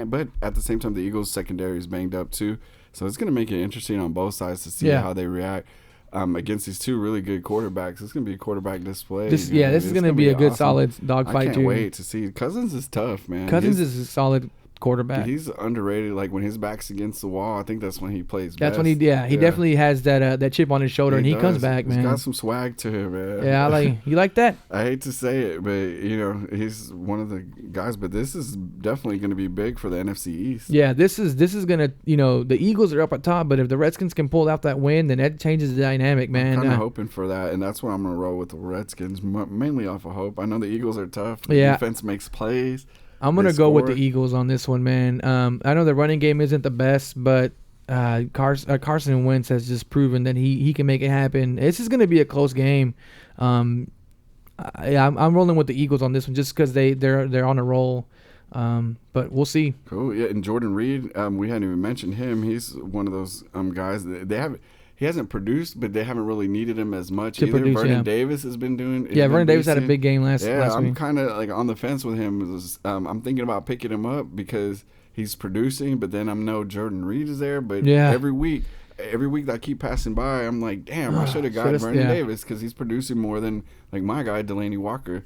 but at the same time, the Eagles secondary is banged up too. So it's going to make it interesting on both sides to see how they react against these two really good quarterbacks. It's going to be a quarterback display. This is going to be a good, solid dogfight too. I can't wait to see. Cousins is tough, man. Cousins is a solid quarterback. He's underrated. Like when his back's against the wall, I think that's when he plays best. That's when he definitely has that chip on his shoulder, and he comes back, man. He's got some swag to him, man. Yeah, you like that? I hate to say it, but he's one of the guys. But this is definitely going to be big for the NFC East. Yeah, this is going to, the Eagles are up at top, but if the Redskins can pull out that win, then that changes the dynamic, man. I'm kind of hoping for that, and that's why I'm going to roll with the Redskins, mainly off of hope. I know the Eagles are tough. The defense makes plays. I'm going to go with the Eagles on this one, man. I know the running game isn't the best, but Carson Wentz has just proven that he can make it happen. This is going to be a close game. I'm rolling with the Eagles on this one just because they're on a roll. But we'll see. Cool. Yeah, and Jordan Reed, we hadn't even mentioned him. He's one of those guys that he hasn't produced, but they haven't really needed him as much either. Vernon Davis has been doing. Yeah, Vernon Davis had a big game last week. Yeah, I'm kind of like on the fence with him. I'm thinking about picking him up because he's producing, but then I know Jordan Reed is there. But every week that I keep passing by, I'm like, damn, I should have got Vernon Davis because he's producing more than like my guy Delaney Walker.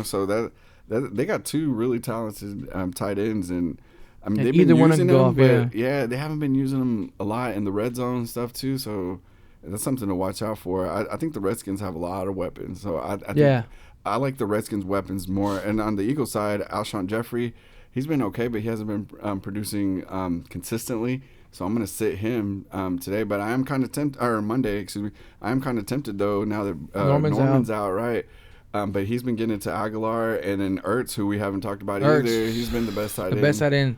So that they got two really talented tight ends, and I mean, they've been using them, but they haven't been using them a lot in the red zone and stuff too. So that's something to watch out for. I think the Redskins have a lot of weapons, so I think I like the Redskins' weapons more. And on the Eagles side, Alshon Jeffrey, he's been okay, but he hasn't been producing consistently. So I'm going to sit him today, but I am kind of tempted, or Monday, excuse me. I am kind of tempted though now that Norman's out, right? But he's been getting into Aguilar and then Ertz, who we haven't talked about either. He's been the best tight end.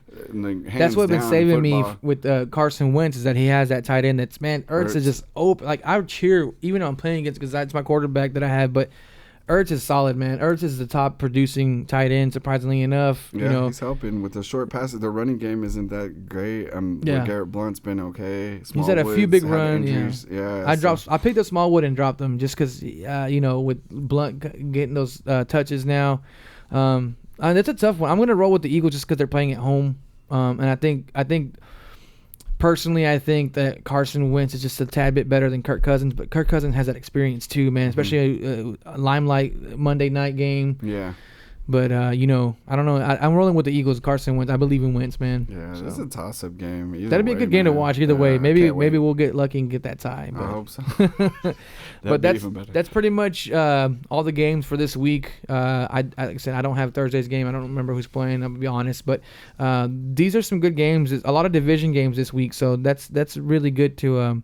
That's what's been saving me with Carson Wentz is that he has that tight end. Ertz is just open. Like I would cheer even though I'm playing against because that's my quarterback that I have, but Ertz is solid, man. Ertz is the top producing tight end, surprisingly enough. Yeah, he's helping with the short passes. The running game isn't that great. Garrett Blunt's been okay. He's had a few big runs. I picked up Smallwood and dropped him just because, with Blunt getting those touches now. That's a tough one. I'm going to roll with the Eagles just because they're playing at home. And I think personally, I think that Carson Wentz is just a tad bit better than Kirk Cousins, but Kirk Cousins has that experience too, man, especially a limelight Monday night game. Yeah. But, I don't know. I'm rolling with the Eagles. Carson Wentz. I believe in Wentz, man. Yeah, it's a toss-up game. That'd be a good game to watch either way. Maybe we'll get lucky and get that tie. I hope so. But that's pretty much all the games for this week. Like I said, I don't have Thursday's game. I don't remember who's playing. I'll be honest. But these are some good games. A lot of division games this week, so that's really good to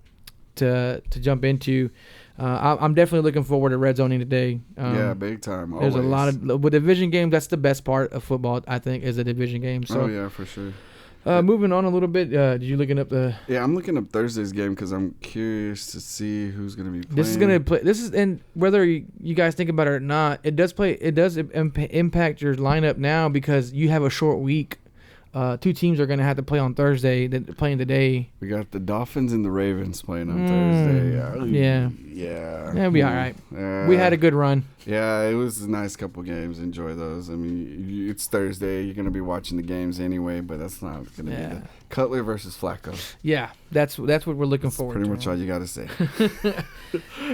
jump into. I'm definitely looking forward to red zoning today. Big time. There's a lot of with division games. That's the best part of football, I think, is a division game. So, for sure. Moving on a little bit. Did you looking up the? Yeah, I'm looking up Thursday's game because I'm curious to see who's going to be playing. This is going to play. This is, and whether you guys think about it or not, it does play. It does impact your lineup now because you have a short week. Two teams are going to have to play on Thursday. They're playing today. We got the Dolphins and the Ravens playing on Thursday. Yeah. It'll be all right. We had a good run. Yeah, it was a nice couple games. Enjoy those. I mean, it's Thursday. You're going to be watching the games anyway, but that's not going to be the Cutler versus Flacco. Yeah, that's what we're looking forward to. Pretty much all you got to say.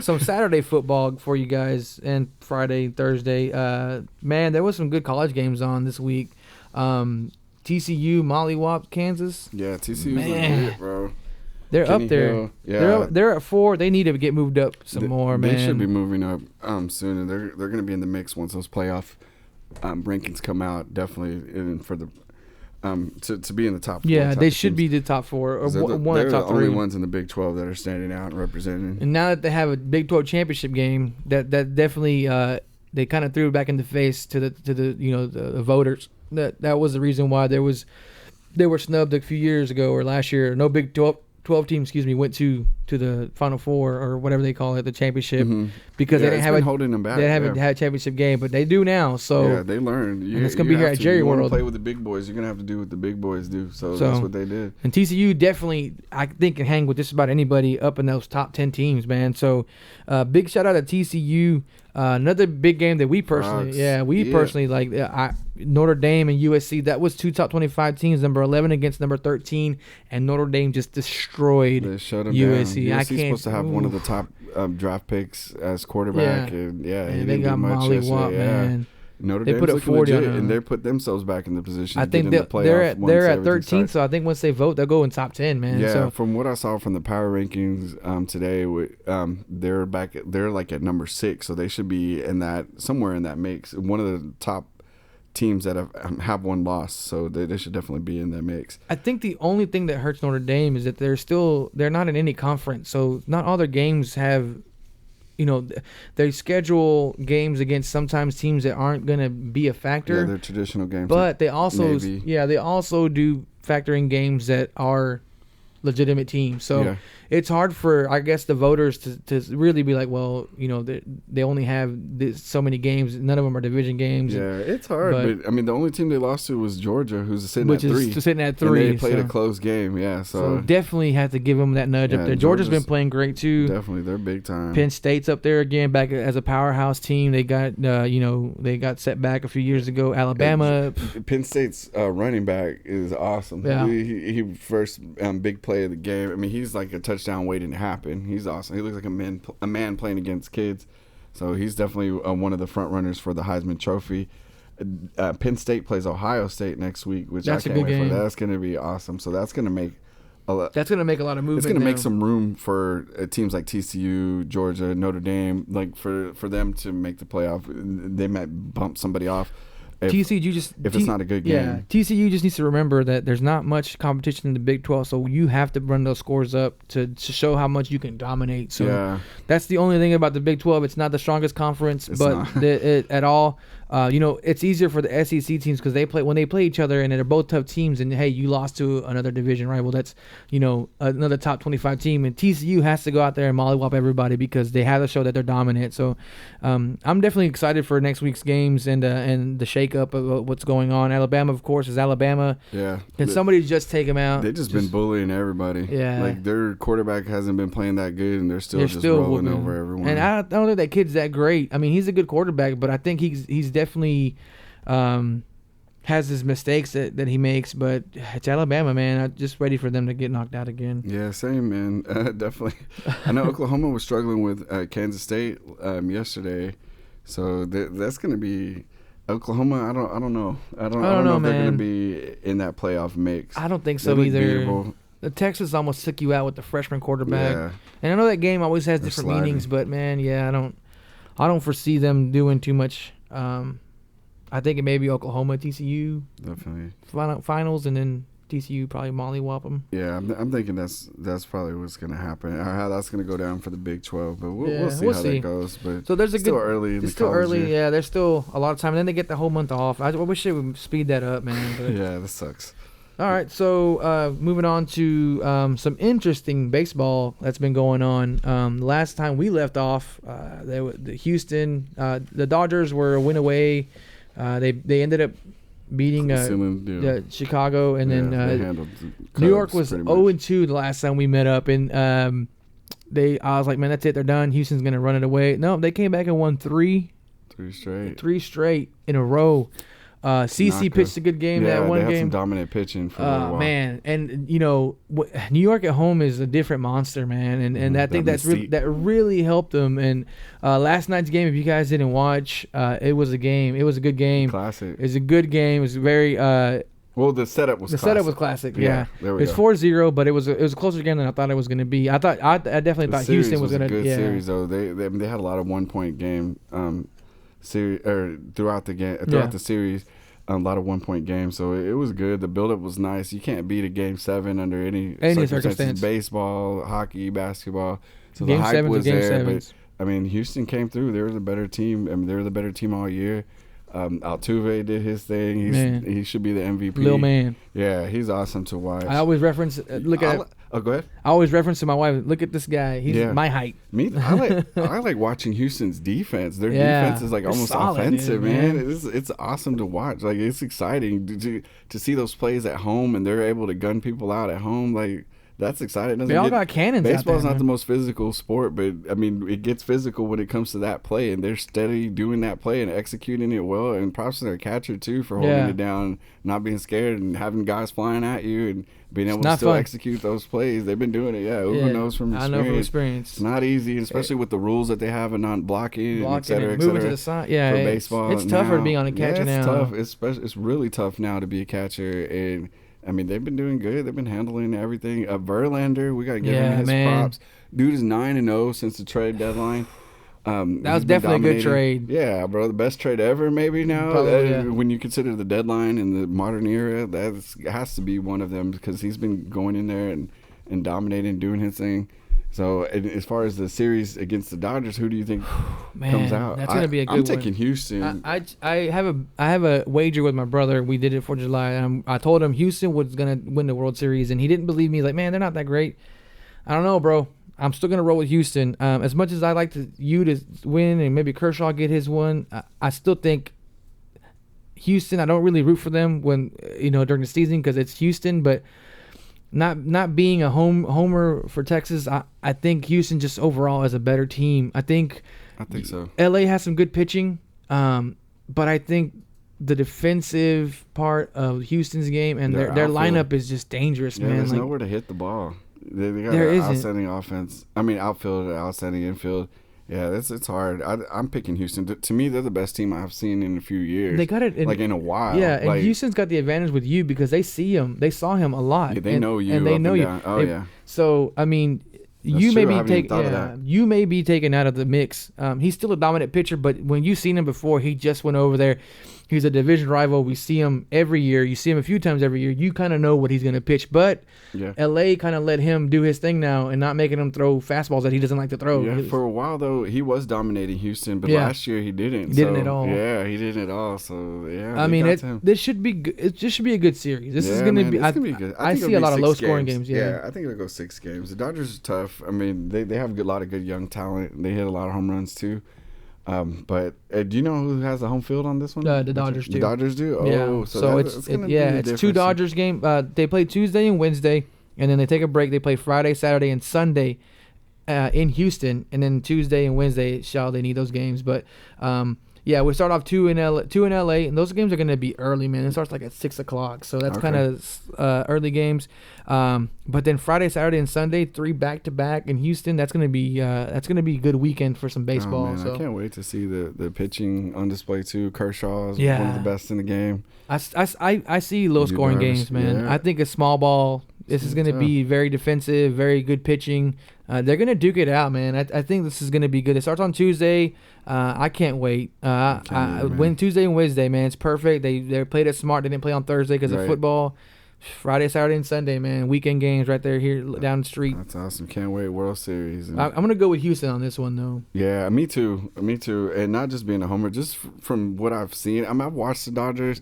Some Saturday football for you guys and Friday, Thursday. Man, there was some good college games on this week. TCU mollywopped Kansas. Yeah, TCU was good, bro. They're Kenny up there. Hill, yeah. They're at 4. They need to get moved up some more, man. They should be moving up soon, and they're going to be in the mix once those playoff rankings come out. Definitely, and for the to be in the top 4. Yeah, they should be the top 4 or one of the top 3. They're the only ones in the Big 12 that are standing out and representing. And now that they have a Big 12 championship game, that definitely they kind of threw it back in the face to the voters. That was the reason why they were snubbed a few years ago or last year. No Big 12 12 team, went to the Final Four or whatever they call it, the championship, because Yeah, they didn't have holding them back. They haven't had a championship game, but they do now. So yeah, they learned. And it's gonna be here at Jerry You want to World. play with the big boys, you're gonna have to do what the big boys do. So that's what they did. And TCU definitely, I think, can hang with just about anybody up in those top 10 teams, man. So big shout out to TCU. Another big game that we personally, personally like. Notre Dame and USC. That was two top 25 teams, number 11 against number 13, and Notre Dame just destroyed They shut them USC. down. I USC's can't. supposed to have one of the top draft picks as quarterback, and he they didn't got do much Molly yesterday. Watt, man. Notre They Dame's put a looking 40 on legit, them. and they put themselves back in the position. I to think get in the playoff they're at once 13, everything so I think once they vote, they'll go in top 10, man. Yeah, So, from what I saw from the power rankings today, they're like at number 6, so they should be in that somewhere in that mix. One of the top teams that have one loss, so they should definitely be in that mix. I think the only thing that hurts Notre Dame is that they're not in any conference, so not all their games have. They schedule games against sometimes teams that aren't going to be a factor. Yeah, they're traditional games. But they also, Navy. they also do factor in games that are legitimate teams. So it's hard for, I guess, the voters to really be like, well, they only have so many games. None of them are division games. Yeah, it's hard. But I mean, the only team they lost to was Georgia, who's sitting at 3. Which is sitting at 3. And they played a close game. Yeah, so definitely have to give them that nudge up there. Georgia's been playing great too. Definitely, they're big time. Penn State's up there again, back as a powerhouse team. They got, they got set back a few years ago. Alabama. Penn State's running back is awesome. Yeah. He first big play of the game. I mean, he's like a touchdown waiting to happen. He's awesome. He looks like a man playing against kids. So he's definitely one of the front runners for the Heisman Trophy. Penn State plays Ohio State next week, which That's I a can't good wait game. for. That's going to be awesome. So that's going to make a lot. That's going to make a lot of movement. It's going to make now. some room for teams like TCU, Georgia, Notre Dame, like for them to make the playoff. They might bump somebody off. TCU if it's not a good game. Yeah, TCU just needs to remember that there's not much competition in the Big 12, so you have to run those scores up to show how much you can dominate. So that's the only thing about the Big 12. It's not the strongest conference, at all. It's easier for the SEC teams because when they play each other and they're both tough teams. And hey, you lost to another division rival. That's another top 25 team, and TCU has to go out there and mollywop everybody because they have to show that they're dominant. So I'm definitely excited for next week's games and the shakeup of what's going on. Alabama, of course, is Alabama. Yeah. Can somebody just take them out? They've just been bullying everybody. Yeah. Like their quarterback hasn't been playing that good, and they're still rolling whooping over everyone. And I don't think that kid's that great. I mean, he's a good quarterback, but I think he's definitely has his mistakes that he makes. But it's Alabama, man. I'm just ready for them to get knocked out again. Yeah, same, man. Definitely. I know Oklahoma was struggling with Kansas State yesterday, so that's going to be Oklahoma. I don't know. I don't know if they're going to be in that playoff mix. I don't think so either. The Texas almost took you out with the freshman quarterback. Yeah. And I know that game always has different meanings, but man, I don't foresee them doing too much. I think it may be Oklahoma, TCU, definitely finals, and then TCU probably mollywop them. Yeah, I'm thinking that's probably what's going to happen, or how that's going to go down for the Big 12. But we'll see how that goes. But so there's still early in the still college early. year. Yeah, there's still a lot of time. And then they get the whole month off. I wish they would speed that up, man. But. Yeah, that sucks. All right, so moving on to some interesting baseball that's been going on. Last time we left off, the Dodgers were a win away. They ended up beating Chicago, and then New York was 0-2 the last time we met up, and I was like, man, that's it, they're done. Houston's gonna run it away. No, they came back and won three straight in a row. CC pitched a good game that one game. They had some dominant pitching for a while. Man, and New York at home is a different monster, man, and I think that really helped them. And last night's game, if you guys didn't watch, it was a good game. Classic. It was a good game. It was very. Well, the setup was classic. Yeah. There we go. It was 4-0, but it was a closer game than I thought it was going to be. I definitely thought Houston was going to. Good series though. They had a lot of 1-point game. Series throughout the series, a lot of 1-point games, so it was good. The buildup was nice. You can't beat a Game 7 under any circumstances. Baseball, hockey, basketball. So Game the hype was there. Sevens. But I mean, Houston came through. They were the better team. I mean, they were the better team all year. Altuve did his thing. He should be the MVP. Lil man. Yeah, he's awesome to watch. I always reference Oh, go ahead. I always reference to my wife. Look at this guy. He's my height. I like watching Houston's defense. Their defense is like almost solid, offensive, man. It's awesome to watch. Like, it's exciting to see those plays at home, and they're able to gun people out at home. Like, that's exciting. They all got cannons. Baseball's out there, not the most physical sport, but I mean, it gets physical when it comes to that play, and they're steady doing that play and executing it well. And props to their catcher too for holding it down, not being scared, and having guys flying at you and being able to still execute those plays. They've been doing it. Yeah, Ugo knows from experience. I know from experience. It's not easy, especially with the rules that they have and not blocking, et cetera, et cetera. Moving to the side. Yeah, for baseball, it's tougher to be on a catcher now. It's tough. It's really tough now to be a catcher, and I mean, they've been doing good. They've been handling everything. Verlander, we got to give him his props. Dude is 9-0 since the trade deadline. That was definitely a good trade. Yeah, bro, the best trade ever maybe now. Probably, when you consider the deadline in the modern era, that has to be one of them because he's been going in there and dominating, doing his thing. So, as far as the series against the Dodgers, who do you think comes out? That's gonna be a good one. I'm taking Houston. I have a wager with my brother. We did it for July. And I told him Houston was gonna win the World Series, and he didn't believe me. He's like, man, they're not that great. I don't know, bro. I'm still gonna roll with Houston. As much as I like you to win and maybe Kershaw get his one, I still think Houston. I don't really root for them when during the season because it's Houston, but. Not being a homer for Texas, I think Houston just overall is a better team. I think so. LA has some good pitching, but I think the defensive part of Houston's game and their lineup is just dangerous, man. There's nowhere to hit the ball. They got an outstanding offense. I mean, outfield, outstanding infield. Yeah, it's hard. I'm picking Houston. To me, they're the best team I've seen in a few years. They got it in a while. Yeah, and Houston's got the advantage with you because they see him. They saw him a lot. Yeah, they know you. And they know you. Oh, yeah. So, I mean, you may be taken out of the mix. He's still a dominant pitcher, but when you've seen him before, he just went over there. He's a division rival. We see him every year. You see him a few times every year. You kind of know what he's going to pitch. But L.A. kind of let him do his thing now and not making him throw fastballs that he doesn't like to throw. Yeah, for a while, though, he was dominating Houston. But last year, he didn't. He didn't at all. Yeah, he didn't at all. So, yeah. I mean, this should be good. It just should be a good series. This is going to be. It's gonna be good. I see a lot of low-scoring games. Yeah, I think it'll go 6 games. The Dodgers are tough. I mean, they have a lot of good young talent. They hit a lot of home runs, too. But do you know who has the home field on this one? The Dodgers do. The Dodgers do? Oh, yeah. So it's 2 Dodgers games. They play Tuesday and Wednesday, and then they take a break. They play Friday, Saturday, and Sunday in Houston, and then Tuesday and Wednesday, they need those games. But we start off 2 in LA, and those games are going to be early, man. It starts like at 6 o'clock, so that's kind of early games. But then Friday, Saturday, and Sunday, 3 back-to-back in Houston. That's going to be a good weekend for some baseball. Oh, man, so I can't wait to see the pitching on display too. Kershaw is one of the best in the game. I see low-scoring games, man. Yeah. I think a small ball. This is going to be very defensive, very good pitching. They're going to duke it out, man. I think this is going to be good. It starts on Tuesday. I can't wait. Win Tuesday and Wednesday, man. It's perfect. They played it smart. They didn't play on Thursday because of football. Friday, Saturday, and Sunday, man. Weekend games right there here down the street. That's awesome. Can't wait. World Series. I'm going to go with Houston on this one, though. Yeah, me too. And not just being a homer, just from what I've seen. I've watched the Dodgers.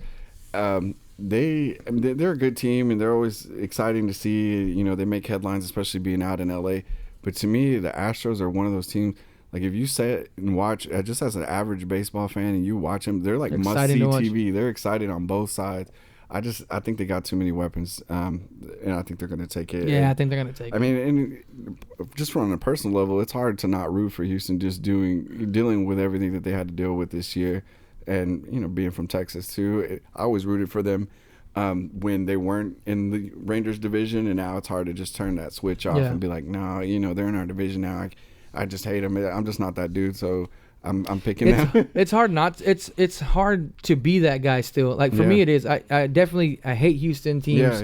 They're a good team, and they're always exciting to see. They make headlines, especially being out in LA. But to me, the Astros are one of those teams. Like, if you sit and watch, just as an average baseball fan, and you watch them, they're like must-see TV. They're excited on both sides. I think they got too many weapons, and I think they're going to take it. Yeah, I think they're going to take it. I mean, and just from a personal level, it's hard to not root for Houston just dealing with everything that they had to deal with this year. And, being from Texas, too, I always rooted for them when they weren't in the Rangers division, and now it's hard to just turn that switch off and be like, no, they're in our division now. I just hate them. I'm just not that dude, so I'm picking them. It's hard not. It's hard to be that guy still. Like for me, it is. I definitely hate Houston teams.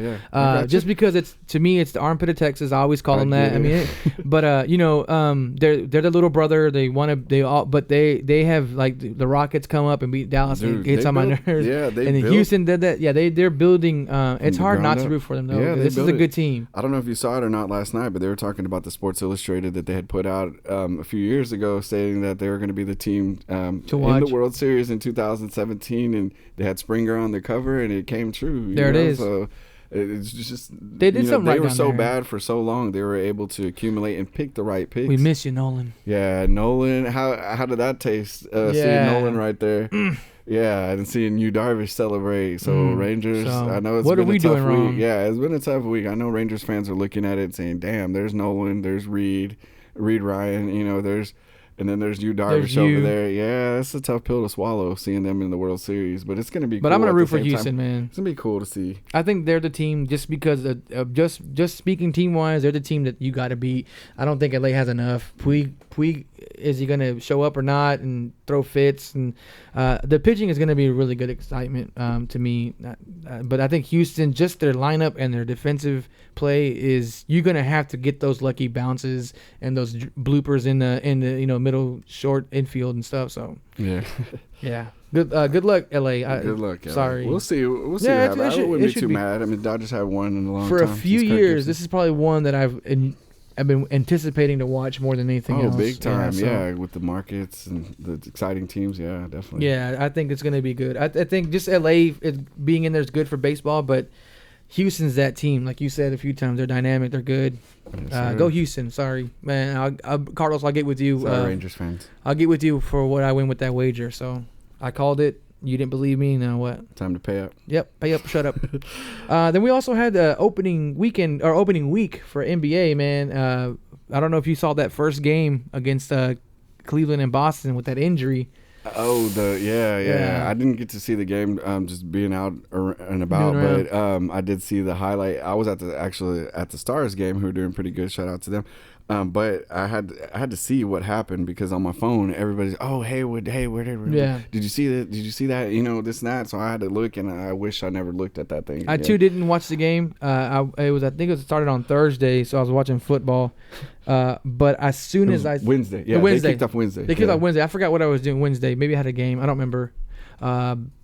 Just because it's the armpit of Texas. I always call them that. I mean, but they're the little brother. But they have like the Rockets come up and beat Dallas. Dude, it's on my nerves. Yeah, and then Houston did that. Yeah, they're building. It's hard not to root for them though. Yeah, this is a good team. I don't know if you saw it or not last night, but they were talking about the Sports Illustrated that they had put out a few years ago, saying that they were going to be the team in the World Series in 2017, and they had Springer on the cover, and it came true. There it is. So It's just They did something right They were down so there. bad for so long. They were able to accumulate and pick the right picks. We miss you, Nolan. Yeah, Nolan. How did that taste? Seeing Nolan right there. Yeah, and seeing you Darvish celebrate. So Rangers, So, I know it's what been are we a tough doing week. wrong? Yeah, it's been a tough week. I know Rangers fans are looking at it saying, "Damn, there's Nolan, there's Reed Ryan. And then there's you Darvish over there. Yeah, it's a tough pill to swallow seeing them in the World Series, but it's gonna be. But cool I'm gonna at root the for same Houston, time. man. It's gonna be cool to see. I think they're the team just because of just speaking team wise, they're the team that you got to beat. I don't think LA has enough. Puig, is he gonna show up or not and throw fits? And the pitching is gonna be a really good excitement to me. But I think Houston, just their lineup and their defensive play is you're gonna have to get those lucky bounces and those bloopers in the middle short infield and stuff. So Yeah. yeah. Good luck, LA. Good luck. LA. Sorry. We'll see. We'll see. Yeah, what it happens. should- I wouldn't it be should too be- mad. I mean, Dodgers have won in a long For time. a few since Kirk years, Gibson. this is probably one that I've been anticipating to watch more than anything else. Oh, big time. so- Yeah, with the markets and the exciting teams. Yeah, definitely. Yeah, I think it's going to be good. I think just LA being in there is good for baseball, but Houston's that team. Like you said a few times, they're dynamic. They're good. Yes, sir. Go Houston. Sorry, man. Carlos, I'll get with you. Sorry, Rangers fans. I'll get with you for what I win with that wager. So I called it. You didn't believe me. Now what? Time to pay up. Yep. Pay up. Shut up. Then we also had the opening week for NBA, man. I don't know if you saw that first game against Cleveland and Boston with that injury. Oh, yeah. Yeah. I didn't get to see the game, just being out and about, Moving but I did see the highlight. I was at the Stars game, who were doing pretty good. Shout out to them. But I had to see what happened because on my phone everybody's Haywood, Yeah. did you see that? Did you see that? This and that. So I had to look, and I wish I never looked at that thing. I too didn't watch the game. I think it started on Thursday, so I was watching football. But as soon as I Wednesday, yeah, Wednesday. they kicked off Wednesday. They kicked off Wednesday. I forgot what I was doing Wednesday. Maybe I had a game. I don't remember.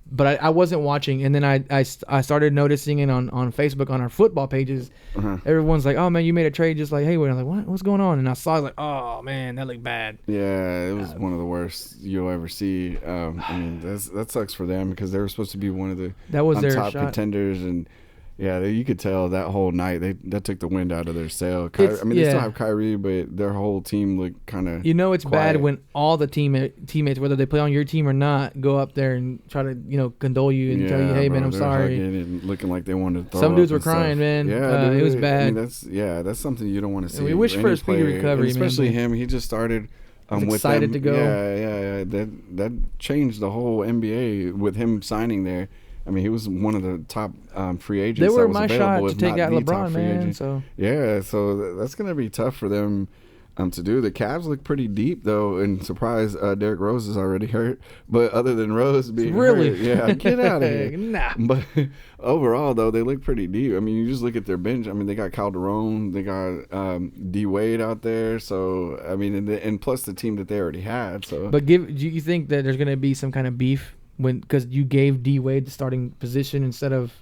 But I wasn't watching, and then I started noticing it on Facebook on our football pages. Uh-huh. Everyone's like, "Oh man, you made a trade just like Hayward." I'm like, "What's going on?" And I saw, I was like, "Oh man, that looked bad." Yeah, it was one of the worst you'll ever see. I mean, that sucks for them because they were supposed to be one of the That was their top shot. contenders, and yeah, you could tell that whole night that took the wind out of their sail. They still yeah. have Kyrie, but their whole team looked kind of. It's quiet. bad when all the teammates, whether they play on your team or not, go up there and try to condole you and tell you, "Hey man, I'm they're sorry." hugging and looking like they wanted to throw Some up dudes were and stuff. crying, man. Yeah, It was dude. bad. I mean, that's something you don't want to see. we wish for Any a speedy player, recovery, and man, especially but- him. He just started. He's With excited them. to go. Yeah. That changed the whole NBA with him signing there. I mean, he was one of the top free agents. They were that was my shot available, to if take not out the top LeBron, free man. agent. So Yeah, so that's gonna be tough for them to do. The Cavs look pretty deep though, and surprise, Derrick Rose is already hurt. But other than Rose being Really? hurt, yeah, get out of here. Nah. But overall, though, they look pretty deep. I mean, you just look at their bench. I mean, they got Calderon, they got D Wade out there. So I mean, and plus the team that they already had. So, But do you think that there's going to be some kind of beef because you gave D Wade the starting position instead of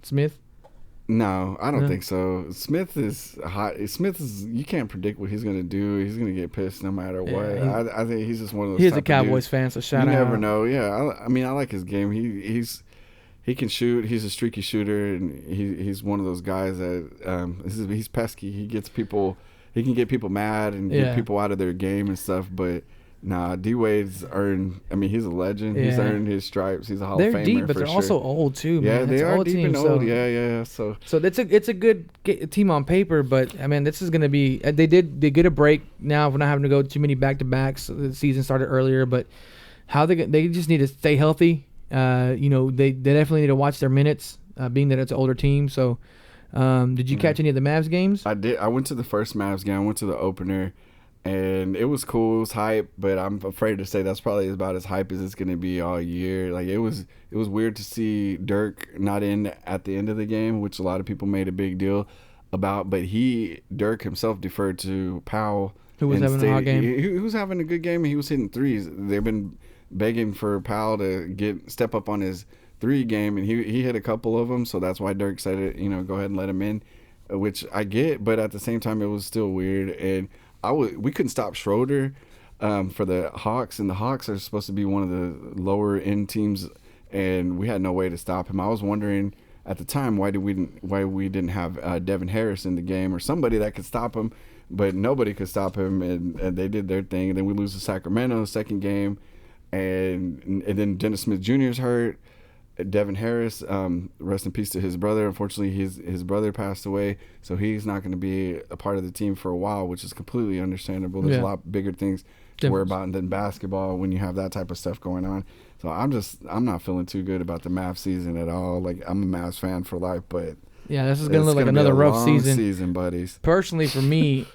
Smith? no, I don't No? think so. Smith is hot. Smith is, you can't predict what he's gonna do. He's gonna get pissed no matter what. Yeah, I think he's just one of those. He's type a of Cowboys dudes. fan, so shout You out. never know. Yeah, I mean, I like his game. He can shoot. He's a streaky shooter, and he's one of those guys that he's pesky. He gets people. He can get people mad and Yeah. get people out of their game and stuff. But nah, D Wade's earned. I mean, he's a legend. He's Yeah. earned his stripes. He's a Hall They're of Famer deep, but for they're sure. also old too, Yeah, man. they It's are old deep team, and so- old. Yeah. So So it's a good team on paper, but I mean, this is going to be. They get a break now. We're not having to go too many back to backs. The season started earlier, but they just need to stay healthy. They definitely need to watch their minutes, being that it's an older team. So, did you catch any of the Mavs games? I did. I went to the first Mavs game. I went to the opener, and it was cool. It was hype, but I'm afraid to say that's probably about as hype as it's going to be all year. Like it was weird to see Dirk not in at the end of the game, which a lot of people made a big deal about. But Dirk himself deferred to Powell, Who was and having a hot game. He was having a good game, and he was hitting threes. They've been begging for Powell to step up on his 3 game, and he hit a couple of them. So that's why Dirk said it. Go ahead and let him in, which I get, but at the same time it was still weird. And we couldn't stop Schroeder for the Hawks, and the Hawks are supposed to be one of the lower end teams, and we had no way to stop him. I was wondering, at the time, why we didn't have Devin Harris in the game or somebody that could stop him, but nobody could stop him, and they did their thing. And then we lose to Sacramento second game, and then Dennis Smith Jr. is hurt. Devin Harris, rest in peace to his brother. Unfortunately, his brother passed away, so he's not going to be a part of the team for a while, which is completely understandable. There's a lot bigger things to worry about than basketball when you have that type of stuff going on. So I'm not feeling too good about the Mavs season at all. Like, I'm a Mavs fan for life, but yeah, this is going to look like another rough season, buddies. Personally, for me,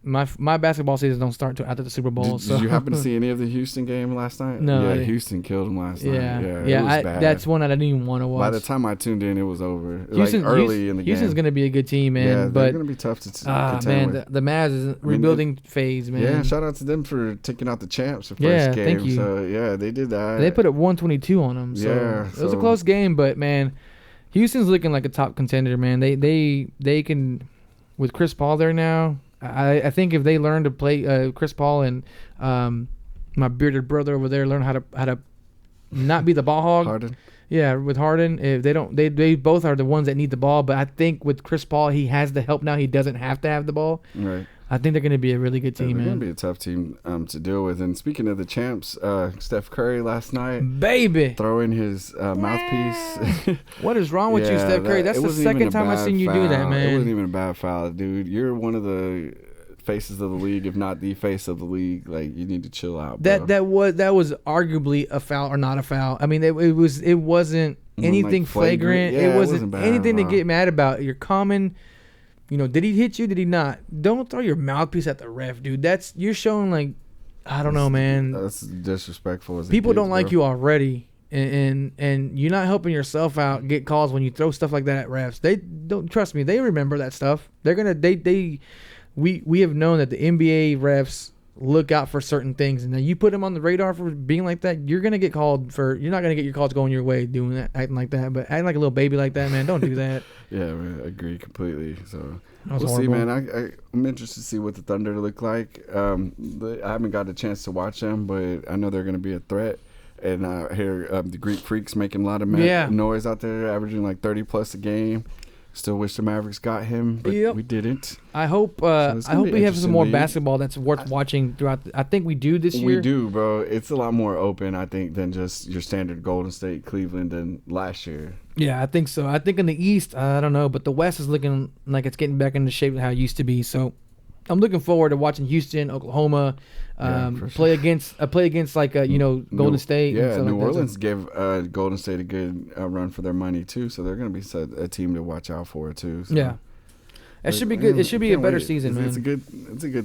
my basketball season don't start until after the Super Bowl. Did you happen to see any of the Houston game last night? No. Yeah, Houston killed them last night. Yeah, it was bad. That's one that I didn't even want to watch. By the time I tuned in, it was over. Early in the game. Houston's going to be a good team, man. Yeah, but they're going to be tough to contend with. The Mavs is rebuilding phase, man. Yeah, shout out to them for taking out the champs the first game. Thank you. So, yeah, they did that. They put up 122 on them. So it was a close game, but, man, Houston's looking like a top contender, man. They can, with Chris Paul there now, I think if they learn to play Chris Paul and my bearded brother over there learn how to not be the ball hog. Harden. Yeah, with Harden, if they both are the ones that need the ball. But I think with Chris Paul, he has the help now. He doesn't have to have the ball. Right. I think they're going to be a really good team, they're man. going to be a tough team to deal with. And speaking of the champs, Steph Curry last night, baby, throwing his mouthpiece. What is wrong with you, Steph Curry? That's the second time I've seen you do that, man. It wasn't even a bad foul, dude. You're one of the faces of the league, if not the face of the league. Like, you need to chill out, bro. That was arguably a foul or not a foul. I mean, it wasn't anything like flagrant. Yeah, it wasn't bad, anything bro. to get mad about. You're common. Did he hit you? Did he not? Don't throw your mouthpiece at the ref, dude. You're showing, like, I don't know, man. That's disrespectful. People don't like you already, and you're not helping yourself out. Get calls when you throw stuff like that at refs. They don't trust me. They remember that stuff. They're gonna. We have known that the NBA refs look out for certain things, and then you put them on the radar for being like that. You're gonna get called for. You're not gonna get your calls going your way doing that, acting like that. But acting like a little baby like that, man. Don't do that. Yeah, man, I agree completely. So we'll horrible. see, man. I'm interested to see what the Thunder look like. I haven't got a chance to watch them, but I know they're going to be a threat. And I hear the Greek Freaks making a lot of noise out there, averaging like 30 plus a game. Still wish the Mavericks got him, but we didn't. I hope we have some more basketball that's worth watching throughout. I think we do this year. We do, bro. It's a lot more open, I think, than just your standard Golden State, Cleveland, than last year. Yeah, I think so. I think in the East, I don't know, but the West is looking like it's getting back into shape of how it used to be. So I'm looking forward to watching Houston, Oklahoma play against like Golden State. Yeah, New Orleans gave Golden State a good run for their money too, so they're going to be a team to watch out for too. So. Yeah, it should be good. It should be a better season, man. It's a good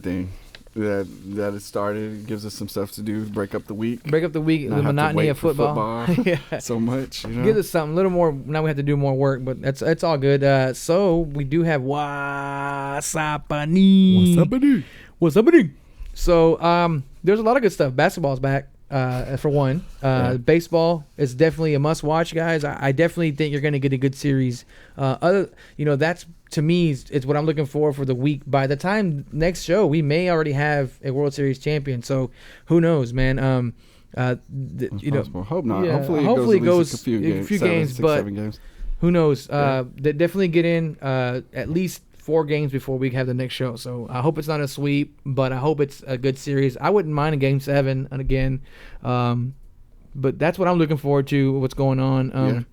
thing that it started. It gives us some stuff to do. Break up the week. The monotony of football. Yeah. So much. Give us something a little more. Now we have to do more work, but it's all good. So we do have what's happening. So there's a lot of good stuff. Basketball's back. For one, baseball is definitely a must-watch, guys. I definitely think you're going to get a good series. That's to me is what I'm looking for the week. By the time next show, we may already have a World Series champion. So who knows, man? Hope not. Yeah, hopefully it goes a few games, but 7 games. Who knows? They definitely get in at least 4 games before we have the next show. So I hope it's not a sweep, but I hope it's a good series. I wouldn't mind a Game 7 and again. But that's what I'm looking forward to, what's going on.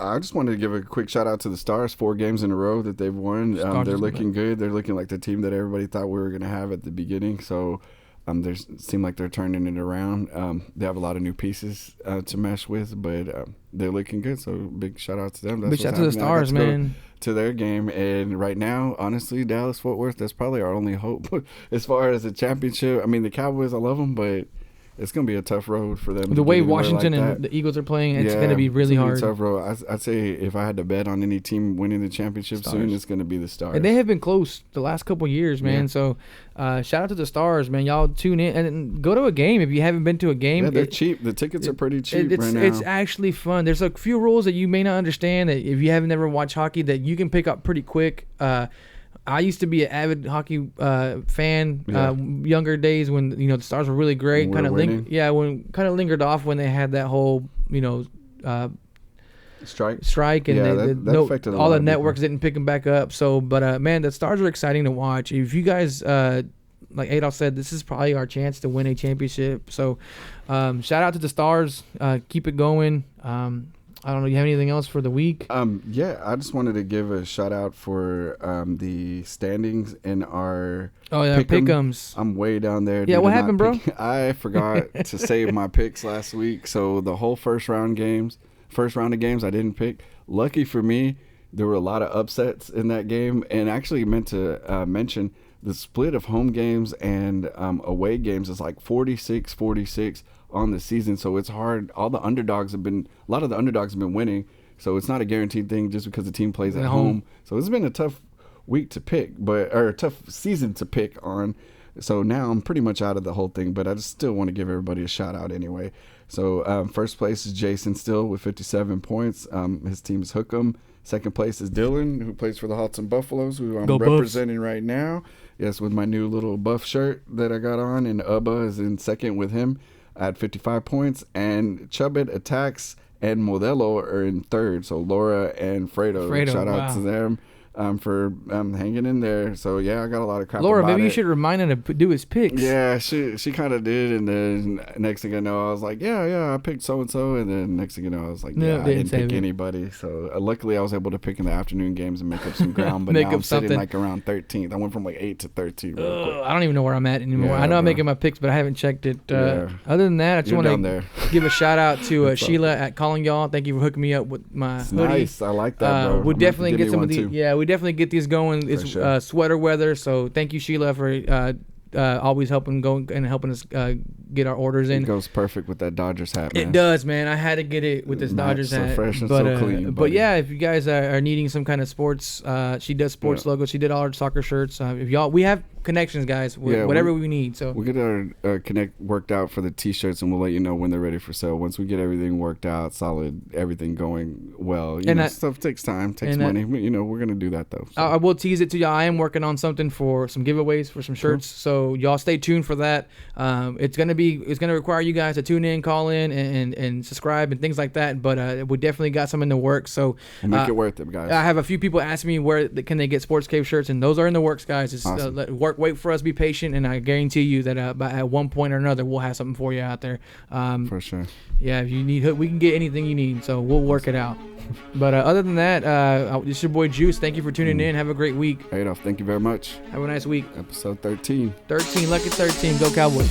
I just wanted to give a quick shout out to the Stars. 4 games in a row that they've won. They're looking good. They're looking like the team that everybody thought we were going to have at the beginning. So they seem like they're turning it around. They have a lot of new pieces to mesh with, but they're looking good. So big shout out to them. Big shout out to the Stars, man. To their game. And right now, honestly, Dallas-Fort Worth, that's probably our only hope as far as a championship. I mean, the Cowboys, I love them, but it's going to be a tough road for them. The way Washington and the Eagles are playing, it's going to be really hard. It's a tough road. I'd say if I had to bet on any team winning the championship soon, it's going to be the Stars. And they have been close the last couple of years, man. Yeah. So shout out to the Stars, man. Y'all tune in and go to a game if you haven't been to a game. Yeah, they're cheap. The tickets are pretty cheap right now. It's actually fun. There's a few rules that you may not understand that if you haven't never watched hockey that you can pick up pretty quick. I used to be an avid hockey fan younger days when the Stars were really great. Kind of lingered off when they had that whole Strike. and Yeah, they, that affected a all lot the of networks didn't pick them back up. So, but man, the Stars are exciting to watch. If you guys, like Adolf said, this is probably our chance to win a championship. So, shout out to the Stars. Keep it going. I don't know. You have anything else for the week? Yeah, I just wanted to give a shout out for the standings in our pick'ems. I'm way down there. Yeah, what happened, bro? I forgot to save my picks last week, so the whole first round of games, I didn't pick. Lucky for me, there were a lot of upsets in that game, and actually meant to mention the split of home games and away games is like 46-46 on the season, so it's hard. A lot of the underdogs have been winning, so it's not a guaranteed thing just because the team plays at home. So it's been a tough week to pick, or a tough season to pick on. So now I'm pretty much out of the whole thing, but I just still want to give everybody a shout out anyway. So first place is Jason still with 57 points. His team is Hook'em. Second place is Dylan, who plays for the Hawks and Buffaloes, who I'm representing right now. Yes, with my new little buff shirt that I got on, and Ubba is in second with him at 55 points, and Chubbit, Attacks, and Modelo are in third. So Laura and Fredo shout out to them for hanging in there. So yeah, I got a lot of crap. Laura, about maybe it. you should remind him to do his picks. Yeah, she kind of did, and then next thing I know, I was like, yeah, I picked so and so, and then next thing you know, I was like, I didn't pick anybody. So luckily, I was able to pick in the afternoon games and make up some ground. But now I'm sitting like around 13th. I went from like 8 to 13. I don't even know where I'm at anymore. Yeah, I know I'm making my picks, but I haven't checked it. Other than that, I just want to give a shout out to Sheila at Calling Y'all. Thank you for hooking me up with my hoodie. Nice, I like that, bro. We'll definitely get some of these. Yeah, we definitely get these going. It's sweater weather, so thank you, Sheila, for always helping us get our orders in. It goes perfect with that Dodgers hat, man. It does, man. I had to get it with this Dodgers hat. So fresh and so clean. But yeah, if you guys are needing some kind of sports, she does sports logos. She did all our soccer shirts. We have connections, guys. Whatever we need. So we'll get our connect worked out for the t-shirts, and we'll let you know when they're ready for sale. Once we get everything worked out, solid, everything going well. Stuff takes time, takes money. We're gonna do that though. So. I will tease it to y'all. I am working on something for some giveaways for some shirts. So y'all stay tuned for that. It's gonna require you guys to tune in, call in, and subscribe and things like that. But we definitely got some in the works. So we'll make it worth it, guys. I have a few people ask me where can they get Sports Cave shirts, and those are in the works, guys. It's awesome. Wait for us, be patient, and I guarantee you that at one point or another we'll have something for you out there. For sure. Yeah, if you need, we can get anything you need, so we'll work it out. But other than that, it's your boy Juice. Thank you for tuning in. Have a great week. Adolf, thank you very much. Have a nice week. Episode 13. Lucky 13. Go Cowboys.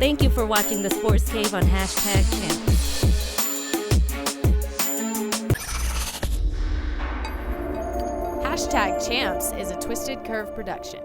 Thank you for watching the Sports Cave on #Champs. #Champs is a Twisted Curve production.